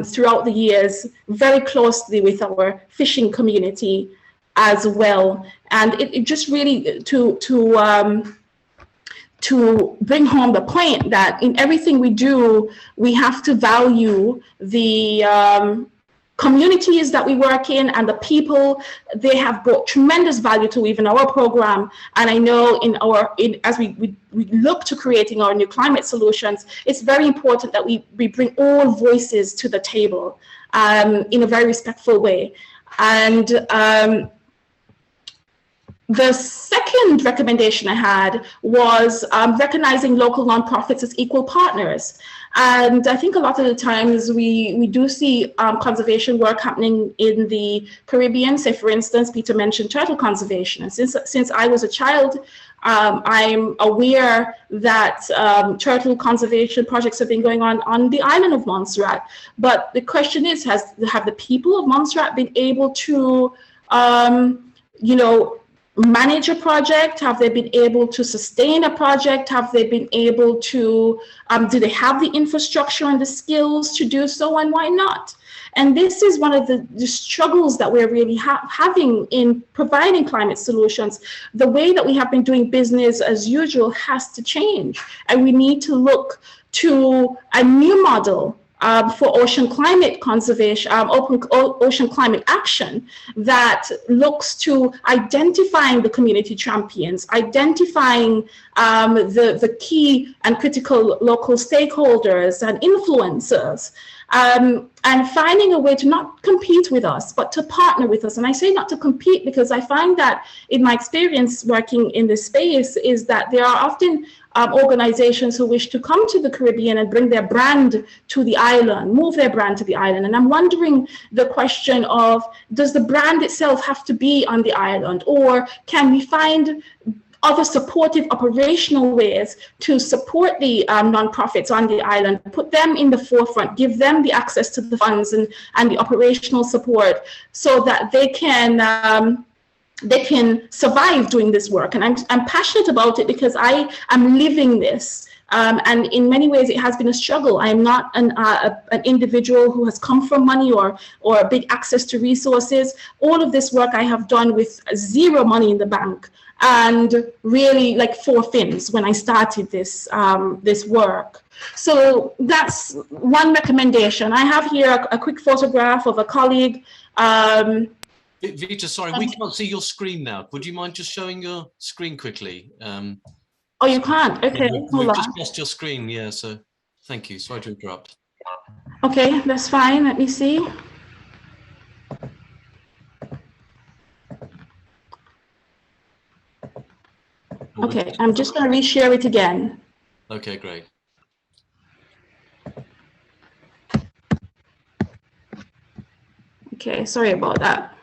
throughout the years very closely with our fishing community as well. And it just really to bring home the point that in everything we do, we have to value the communities that we work in and the people. They have brought tremendous value to even our program. And I know as we look to creating our new climate solutions, it's very important that we bring all voices to the table in a very respectful way. And the second recommendation I had was recognizing local nonprofits as equal partners. And I think a lot of the times we do see conservation work happening in the Caribbean. Say, for instance, Peter mentioned turtle conservation. And since I was a child, I'm aware that turtle conservation projects have been going on the island of Montserrat. But the question is, have the people of Montserrat been able to, manage a project? Have they been able to sustain a project? Have they been able to, do they have the infrastructure and the skills to do so, and why not? And this is one of the struggles that we're really having in providing climate solutions. The way that we have been doing business as usual has to change, and we need to look to a new model for ocean climate conservation, ocean climate action that looks to identifying the community champions, identifying the key and critical local stakeholders and influencers, and finding a way to not compete with us, but to partner with us. And I say not to compete because I find that in my experience working in this space is that there are often organizations who wish to come to the Caribbean and bring their brand to the island, move their brand to the island. And I'm wondering the question of, does the brand itself have to be on the island, or can we find other supportive operational ways to support the nonprofits on the island, put them in the forefront, give them the access to the funds and the operational support so that they can survive doing this work. And I'm passionate about it because I am living this And in many ways, it has been a struggle. I am not an individual who has come from money or big access to resources. All of this work I have done with zero money in the bank, and really like 4 fins when I started this this work. So that's one recommendation. I have here a quick photograph of a colleague. Veta, sorry, we can't see your screen now. Would you mind just showing your screen quickly? Oh, you can't? Okay, we've just lost your screen, yeah, so thank you. Sorry to interrupt. Okay, that's fine. Let me see. Okay, I'm just going to reshare it again. Okay, great. Okay, sorry about that.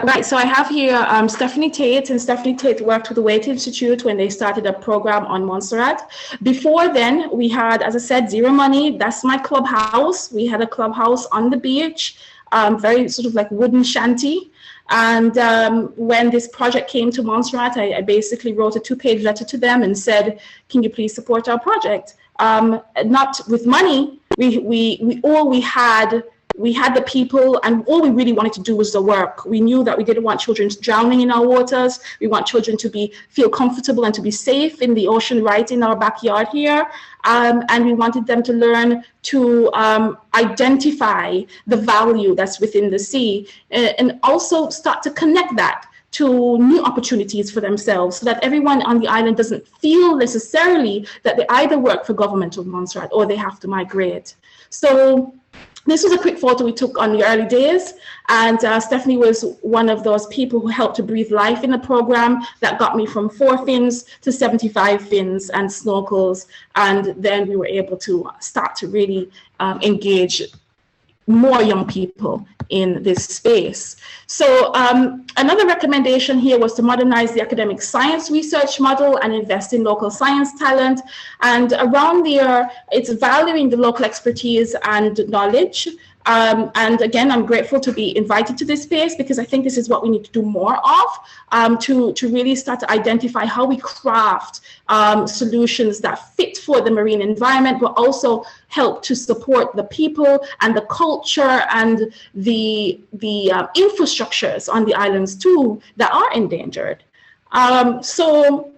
Right, so I have here Stephanie Tate, and Stephanie Tate worked with the Wade Institute when they started a program on Montserrat. Before then, we had, as I said, zero money. That's my clubhouse. We had a clubhouse on the beach, very sort of like wooden shanty. And when this project came to Montserrat, I basically wrote a 2-page letter to them and said, can you please support our project? Not with money, we had the people, and all we really wanted to do was the work. We knew that we didn't want children drowning in our waters. We want children to feel comfortable and to be safe in the ocean right in our backyard here. And we wanted them to learn to identify the value that's within the sea, and also start to connect that to new opportunities for themselves, so that everyone on the island doesn't feel necessarily that they either work for government of Montserrat or they have to migrate. So this was a quick photo we took on the early days, and Stephanie was one of those people who helped to breathe life in the program that got me from 4 fins to 75 fins and snorkels, and then we were able to start to really engage more young people in this space. So another recommendation here was to modernize the academic science research model and invest in local science talent. And around there, it's valuing the local expertise and knowledge. And again, I'm grateful to be invited to this space, because I think this is what we need to do more of, to really start to identify how we craft solutions that fit for the marine environment, but also help to support the people and the culture and the infrastructures on the islands too that are endangered. So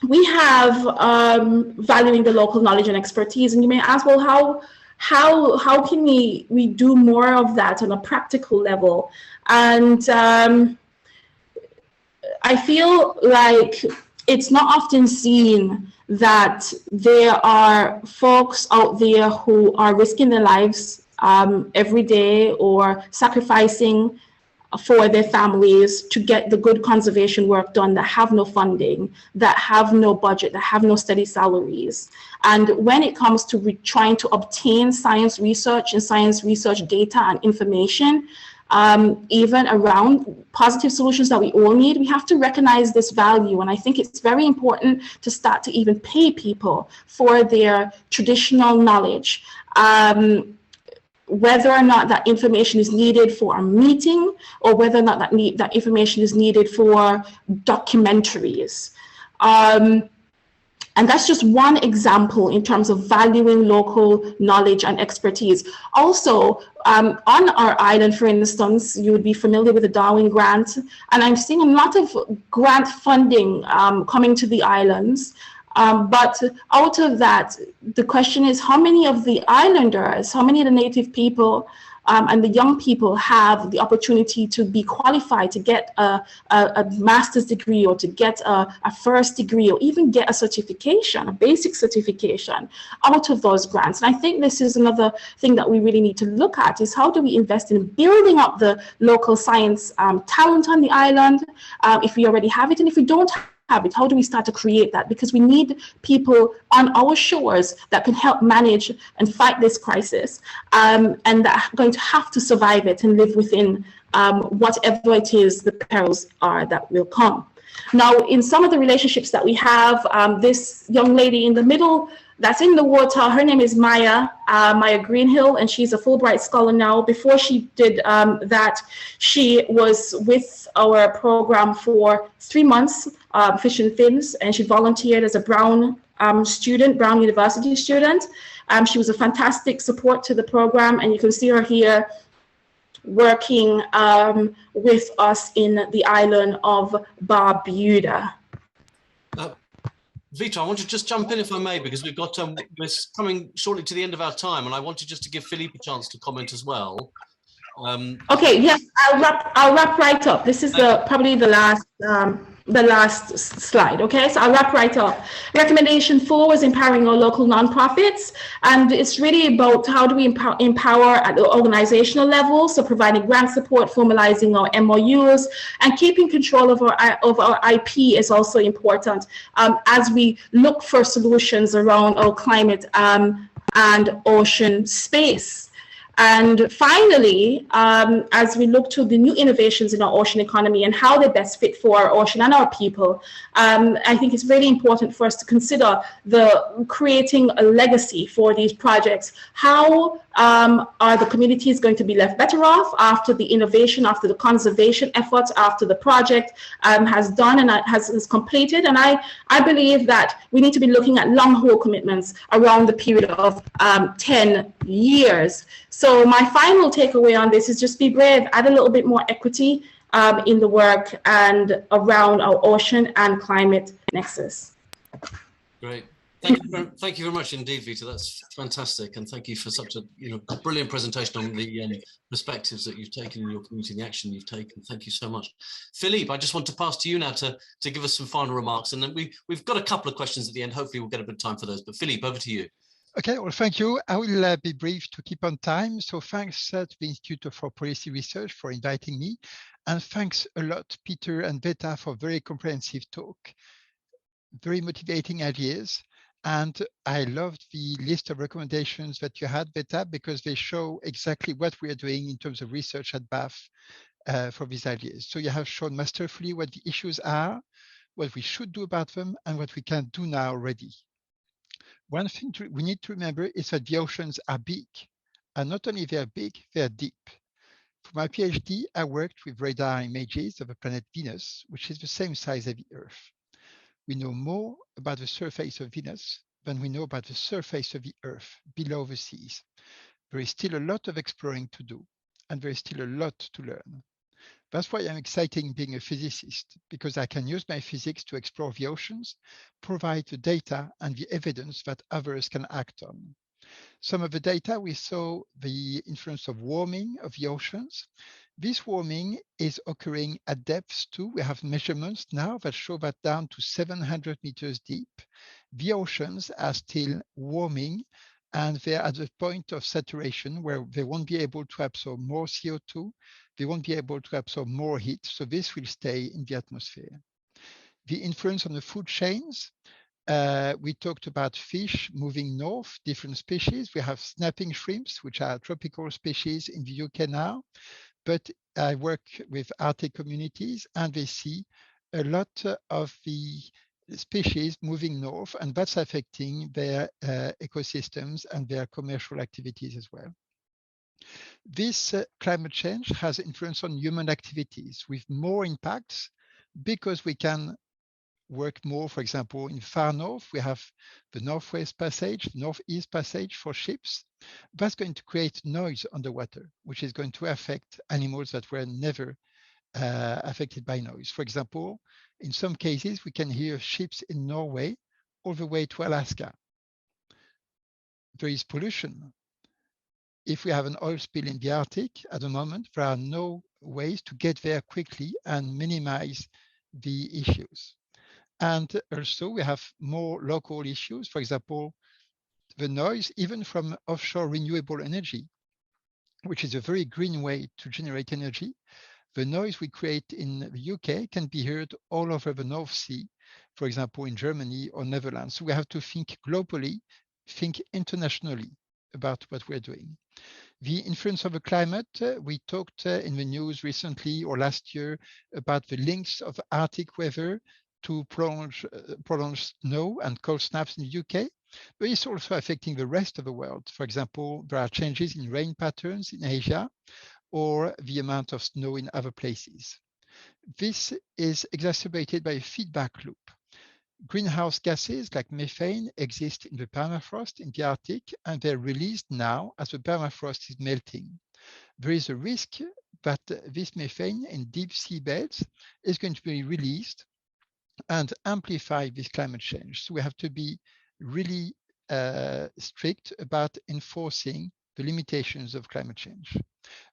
we have valuing the local knowledge and expertise, and you may ask, well, how can we do more of that on a practical level? And I feel like it's not often seen that there are folks out there who are risking their lives every day or sacrificing for their families to get the good conservation work done, that have no funding, that have no budget, that have no steady salaries. And when it comes to trying to obtain science research and science research data and information, even around positive solutions that we all need, we have to recognize this value. And I think it's very important to start to even pay people for their traditional knowledge. Whether or not that information is needed for a meeting, or whether or not that information is needed for documentaries. And that's just one example in terms of valuing local knowledge and expertise. Also, on our island, for instance, you would be familiar with the Darwin Grant, and I'm seeing a lot of grant funding coming to the islands. But out of that, the question is, how many of the islanders, how many of the native people and the young people have the opportunity to be qualified to get a master's degree, or to get a first degree, or even get a certification, a basic certification out of those grants? And I think this is another thing that we really need to look at, is how do we invest in building up the local science talent on the island, if we already have it, and if we don't have it, how do we start to create that? Because we need people on our shores that can help manage and fight this crisis, and that are going to have to survive it and live within whatever it is the perils are that will come. Now, in some of the relationships that we have, this young lady in the middle that's in the water, her name is Maya Greenhill, and she's a Fulbright scholar now. Before she did that, she was with our program for 3 months, Fish and Fins, and she volunteered as a brown student, Brown University student. She was a fantastic support to the program, and you can see her here working with us in the island of Barbuda. Vita, I want to just jump in if I may, because we've got we're coming shortly to the end of our time, and I wanted just to give Philippe a chance to comment as well. Okay, yes, I'll wrap right up. This is probably the last slide. Okay, so I'll wrap right up. Recommendation 4 was empowering our local nonprofits, and it's really about how do we empower at the organizational level. So providing grant support, formalizing our MOUs, and keeping control of our IP is also important as we look for solutions around our climate and ocean space. And finally, as we look to the new innovations in our ocean economy and how they best fit for our ocean and our people, I think it's really important for us to consider creating a legacy for these projects. How are the communities going to be left better off after the innovation, after the conservation efforts, after the project has done and has completed? And I believe that we need to be looking at long haul commitments around the period of 10 years. So my final takeaway on this is just be brave, add a little bit more equity in the work and around our ocean and climate nexus. Great. Thank you very much indeed, Vita. That's fantastic, and thank you for such a brilliant presentation on the perspectives that you've taken in your community and the action you've taken. Thank you so much, Philippe. I just want to pass to you now to give us some final remarks, and then we've got a couple of questions at the end. Hopefully, we'll get a bit of time for those. But Philippe, over to you. Okay, well, thank you. I will be brief to keep on time. So thanks to the Institute for Policy Research for inviting me, and thanks a lot, Peter and Veta, for very comprehensive talk, very motivating ideas. And I loved the list of recommendations that you had, Veta, because they show exactly what we are doing in terms of research at BAF for these ideas. So you have shown masterfully what the issues are, what we should do about them, and what we can do now already. One thing we need to remember is that the oceans are big, and not only they're big, they're deep. For my PhD, I worked with radar images of the planet Venus, which is the same size as the Earth. We know more about the surface of Venus than we know about the surface of the Earth below the seas. There is still a lot of exploring to do, and there is still a lot to learn. That's why I'm excited being a physicist, because I can use my physics to explore the oceans, provide the data and the evidence that others can act on. Some of the data, we saw the influence of warming of the oceans. This warming is occurring at depths too. We have measurements now that show that down to 700 meters deep, the oceans are still warming, and they're at the point of saturation where they won't be able to absorb more CO2. They won't be able to absorb more heat, so this will stay in the atmosphere. The influence on the food chains, we talked about fish moving north, different species. We have snapping shrimps, which are tropical species in the UK now, but I work with Arctic communities, and they see a lot of the species moving north, and that's affecting their ecosystems and their commercial activities as well. This climate change has influence on human activities with more impacts because we can work more. For example, in far north, we have the Northwest Passage, Northeast Passage for ships. That's going to create noise underwater, which is going to affect animals that were never affected by noise. For example, in some cases, we can hear ships in Norway all the way to Alaska. There is pollution. If we have an oil spill in the Arctic at the moment, there are no ways to get there quickly and minimize the issues. And also we have more local issues. For example, the noise, even from offshore renewable energy, which is a very green way to generate energy. The noise we create in the UK can be heard all over the North Sea, for example, in Germany or Netherlands. So we have to think globally, think internationally about what we're doing. The influence of the climate, we talked in the news recently or last year about the links of Arctic weather to prolonged snow and cold snaps in the UK, but it's also affecting the rest of the world. For example, there are changes in rain patterns in Asia or the amount of snow in other places. This is exacerbated by a feedback loop. Greenhouse gases like methane exist in the permafrost in the Arctic, and they're released now as the permafrost is melting. There is a risk that this methane in deep sea beds is going to be released and amplify this climate change. So we have to be really strict about enforcing the limitations of climate change.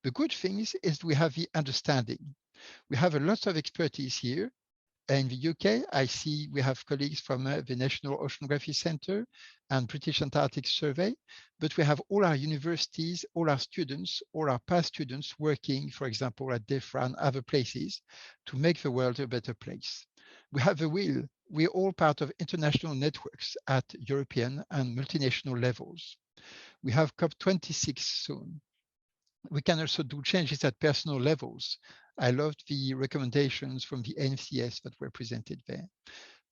The good thing is we have the understanding. We have a lot of expertise here. In the UK, I see we have colleagues from the National Oceanography Centre and British Antarctic Survey, but we have all our universities, all our students, all our past students working, for example, at DEFRA and other places to make the world a better place. We have the will. We're all part of international networks at European and multinational levels. We have COP26 soon. We can also do changes at personal levels. I loved the recommendations from the NCS that were presented there.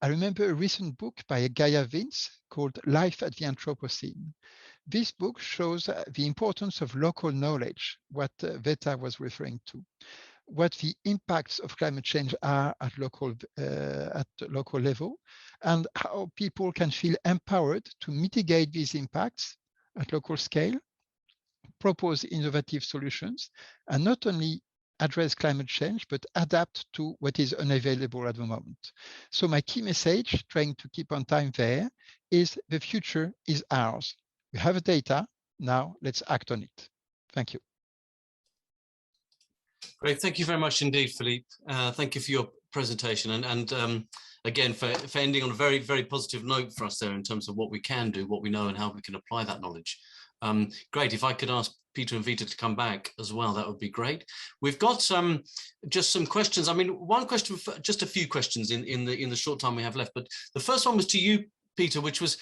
I remember a recent book by Gaia Vince called Life at the Anthropocene. This book shows the importance of local knowledge, what Veta was referring to, what the impacts of climate change are at local level, and how people can feel empowered to mitigate these impacts at local scale, propose innovative solutions, and not only address climate change, but adapt to what is unavailable at the moment. So my key message, trying to keep on time there, is the future is ours. We have the data, now let's act on it. Thank you. Great, thank you very much indeed, Philippe. Thank you for your presentation and again, for ending on a very, very positive note for us there in terms of what we can do, what we know and how we can apply that knowledge. Great, if I could ask Peter and Veta to come back as well, that would be great. We've got just some questions. I mean, one question, just a few questions in the short time we have left, but the first one was to you, Peter, which was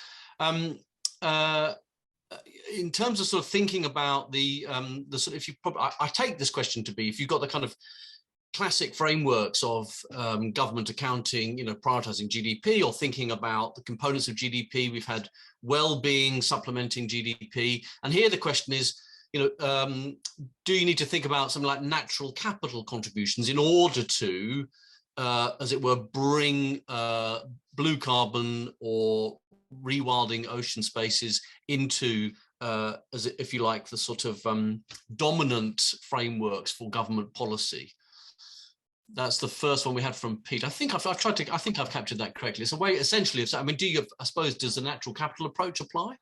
in terms of sort of thinking about the sort of, if you probably, I take this question to be, if you've got the kind of classic frameworks of government accounting, you know, prioritizing GDP or thinking about the components of GDP, we've had well-being supplementing GDP, and here the question is, you know, do you need to think about something like natural capital contributions in order to, as it were, bring blue carbon or rewilding ocean spaces into, as if you like, the sort of dominant frameworks for government policy? That's the first one we had from Pete. I think I've captured that correctly. So, way essentially, I mean, I suppose, does the natural capital approach apply?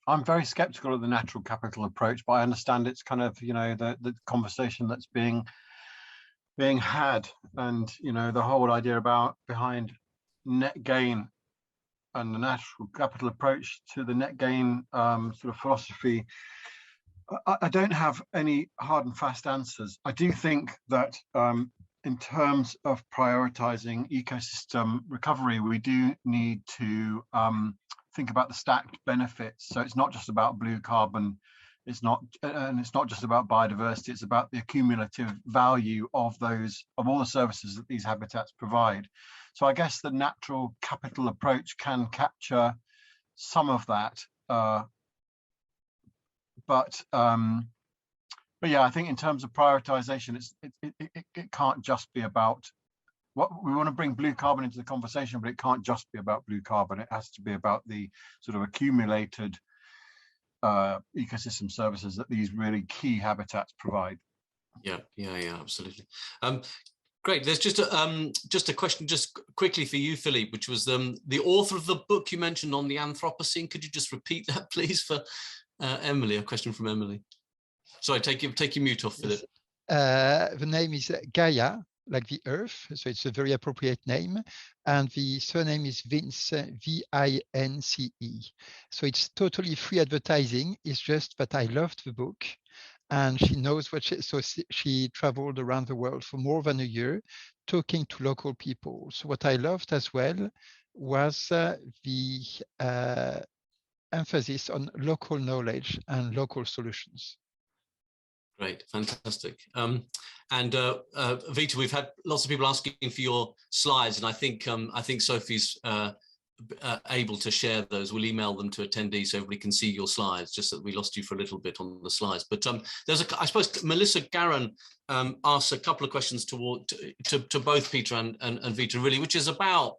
I'm very skeptical of the natural capital approach, but I understand it's kind of, you know, the conversation that's being had, and, you know, the whole idea behind net gain and the natural capital approach to the net gain sort of philosophy. I don't have any hard and fast answers. I do think that in terms of prioritizing ecosystem recovery, we do need to think about the stacked benefits. So it's not just about blue carbon, it's not just about biodiversity, it's about the accumulative value of all the services that these habitats provide. So I guess the natural capital approach can capture some of that. But yeah, I think in terms of prioritization, it can't just be about what we want to bring blue carbon into the conversation, but it can't just be about blue carbon. It has to be about the sort of accumulated ecosystem services that these really key habitats provide. Yeah, absolutely. Great. There's just a question just quickly for you, Philippe, which was the author of the book you mentioned on the Anthropocene. Could you just repeat that, please, for Emily? A question from Emily. Sorry, take your mute off, Philippe. The name is Gaia, like the Earth, so it's a very appropriate name, and the surname is Vince, V-I-N-C-E. So it's totally free advertising. It's just that I loved the book, and she knows what she traveled around the world for more than a year, talking to local people. So what I loved as well was the emphasis on local knowledge and local solutions. Great, fantastic. Veta, we've had lots of people asking for your slides, and I think Sophie's able to share those, we'll email them to attendees so everybody can see your slides, just that we lost you for a little bit on the slides. But I suppose Melissa Garan asked a couple of questions to both Peter and Veta, really, which is about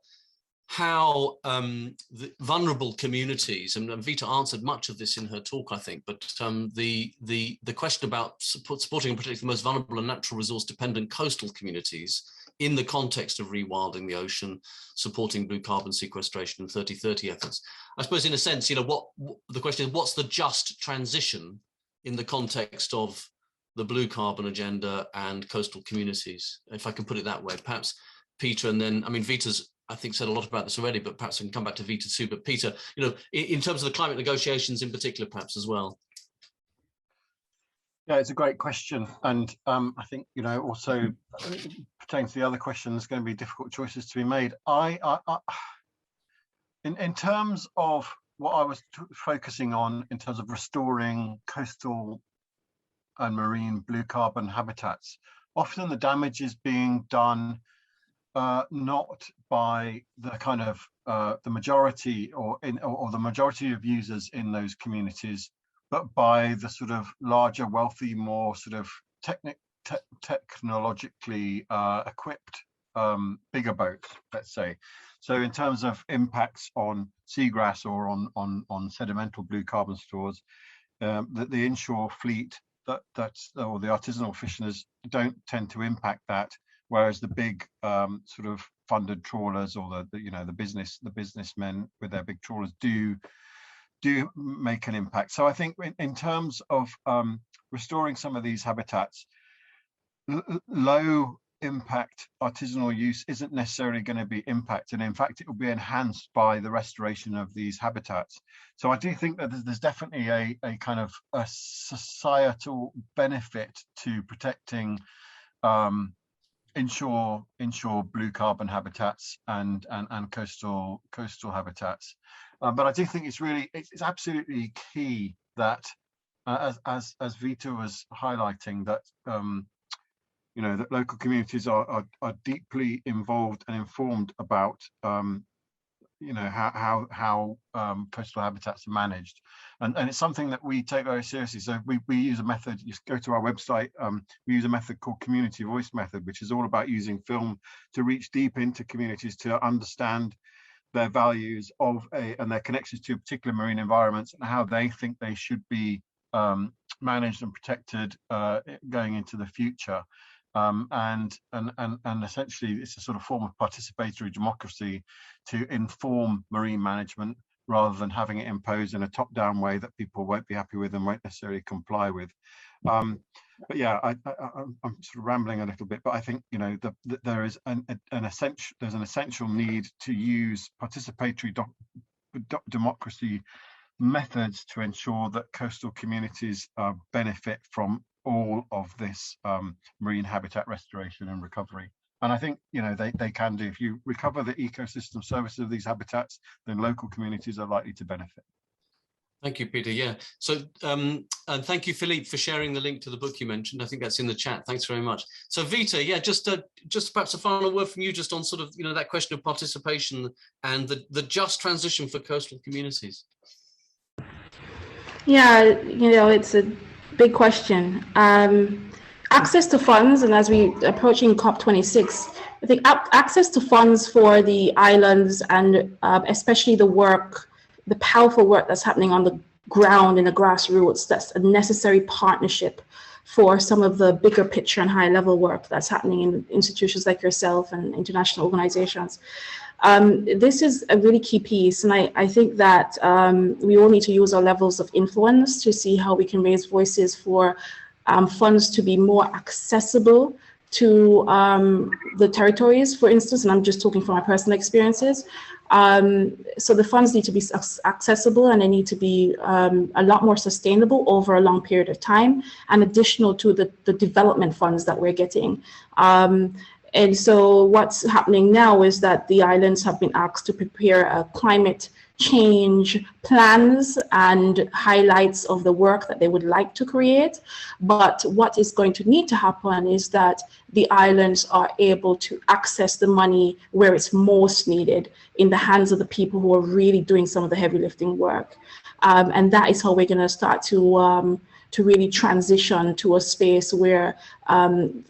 how the vulnerable communities, and Veta answered much of this in her talk, I think, but the question about supporting and protecting the most vulnerable and natural resource dependent coastal communities in the context of rewilding the ocean, supporting blue carbon sequestration and 30-30 efforts. I suppose in a sense, what the question is, what's the just transition in the context of the blue carbon agenda and coastal communities, if I can put it that way? Perhaps Peter, and then, I mean, Vita's, I think, said a lot about this already, but perhaps I can come back to Veta too. But Peter, in terms of the climate negotiations in particular, perhaps as well. Yeah, it's a great question, and I think also pertaining to the other question, there's going to be difficult choices to be made. In terms of what I was focusing on, in terms of restoring coastal and marine blue carbon habitats, often the damage is being done not by the kind of the majority or the majority of users in those communities, but by the sort of larger, wealthy, more sort of technologically equipped bigger boats, let's say. So in terms of impacts on seagrass or on sedimental blue carbon stores, the inshore fleet or the artisanal fishers don't tend to impact that, whereas the big sort of funded trawlers or the businessmen with their big trawlers do make an impact. So I think in terms of restoring some of these habitats, low impact artisanal use isn't necessarily going to be impacted. In fact, it will be enhanced by the restoration of these habitats. So I do think that there's definitely a kind of a societal benefit to protecting inshore blue carbon habitats and coastal habitats. But I do think it's absolutely key that as Veta was highlighting, that that local communities are deeply involved and informed about how coastal habitats are managed, and it's something that we take very seriously. So we use a method. You go to our website. We use a method called Community Voice Method, which is all about using film to reach deep into communities to understand their values and their connections to particular marine environments and how they think they should be managed and protected going into the future. And essentially it's a sort of form of participatory democracy to inform marine management rather than having it imposed in a top-down way that people won't be happy with and won't necessarily comply with. But yeah, I'm sort of rambling a little bit, but I think there is an essential need to use participatory democracy methods to ensure that coastal communities benefit from all of this marine habitat restoration and recovery. And I think they can do. If you recover the ecosystem services of these habitats, then local communities are likely to benefit. Thank you, Peter. Yeah. So and thank you, Philippe, for sharing the link to the book you mentioned. I think that's in the chat. Thanks very much. So Veta, yeah, just perhaps a final word from you, just on sort of that question of participation and the just transition for coastal communities. Yeah, it's a big question. Access to funds, and as we approaching COP26, I think access to funds for the islands and especially the powerful work that's happening on the ground in the grassroots, that's a necessary partnership for some of the bigger picture and high level work that's happening in institutions like yourself and international organizations. This is a really key piece, and I think that we all need to use our levels of influence to see how we can raise voices for funds to be more accessible to the territories, for instance, and I'm just talking from my personal experiences. So the funds need to be accessible, and they need to be a lot more sustainable over a long period of time, and additional to the development funds that we're getting. And so what's happening now is that the islands have been asked to prepare a climate change plans and highlights of the work that they would like to create. But what is going to need to happen is that the islands are able to access the money where it's most needed, in the hands of the people who are really doing some of the heavy lifting work. And that is how we're going to start to really transition to a space where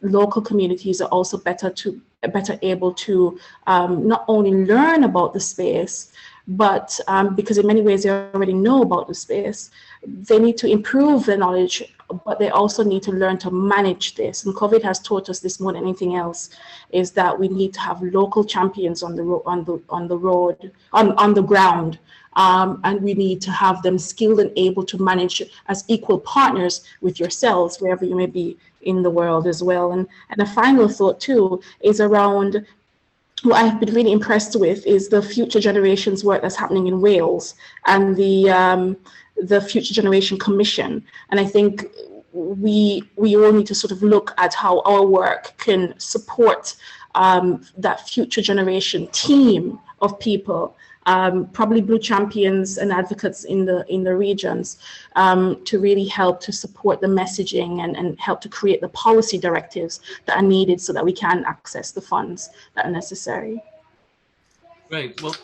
local communities are also better able to not only learn about the space, but because in many ways they already know about the space, they need to improve their knowledge, but they also need to learn to manage this. And COVID has taught us this more than anything else, is that we need to have local champions on the ground. And we need to have them skilled and able to manage as equal partners with yourselves, wherever you may be in the world as well. And a final thought too is around what I've been really impressed with is the Future Generations work that's happening in Wales and the Future Generation Commission. And I think we all need to sort of look at how our work can support that future generation team of people, probably blue champions and advocates in the regions, to really help to support the messaging and help to create the policy directives that are needed so that we can access the funds that are necessary. Great. Well,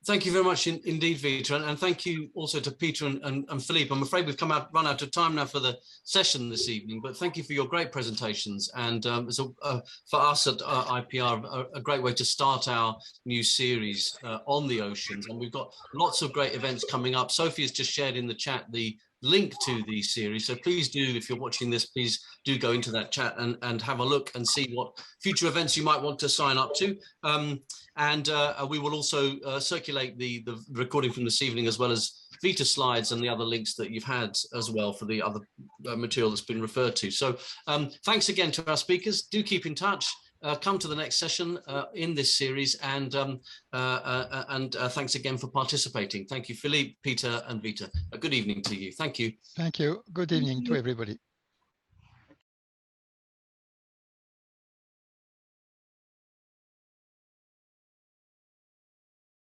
thank you very much indeed, Veta, and thank you also to Peter and Philippe. I'm afraid we've run out of time now for the session this evening, but thank you for your great presentations. And for us at IPR, a great way to start our new series on the oceans. And we've got lots of great events coming up. Sophie has just shared in the chat the link to the series, so please do, if you're watching this, please do go into that chat and have a look and see what future events you might want to sign up to. And we will also circulate the recording from this evening, as well as Veta slides and the other links that you've had as well for the other material that's been referred to. So thanks again to our speakers. Do keep in touch. Come to the next session in this series, and thanks again for participating. Thank you, Philippe, Peter, and Veta. A good evening to you. Thank you. Thank you. Good evening to everybody.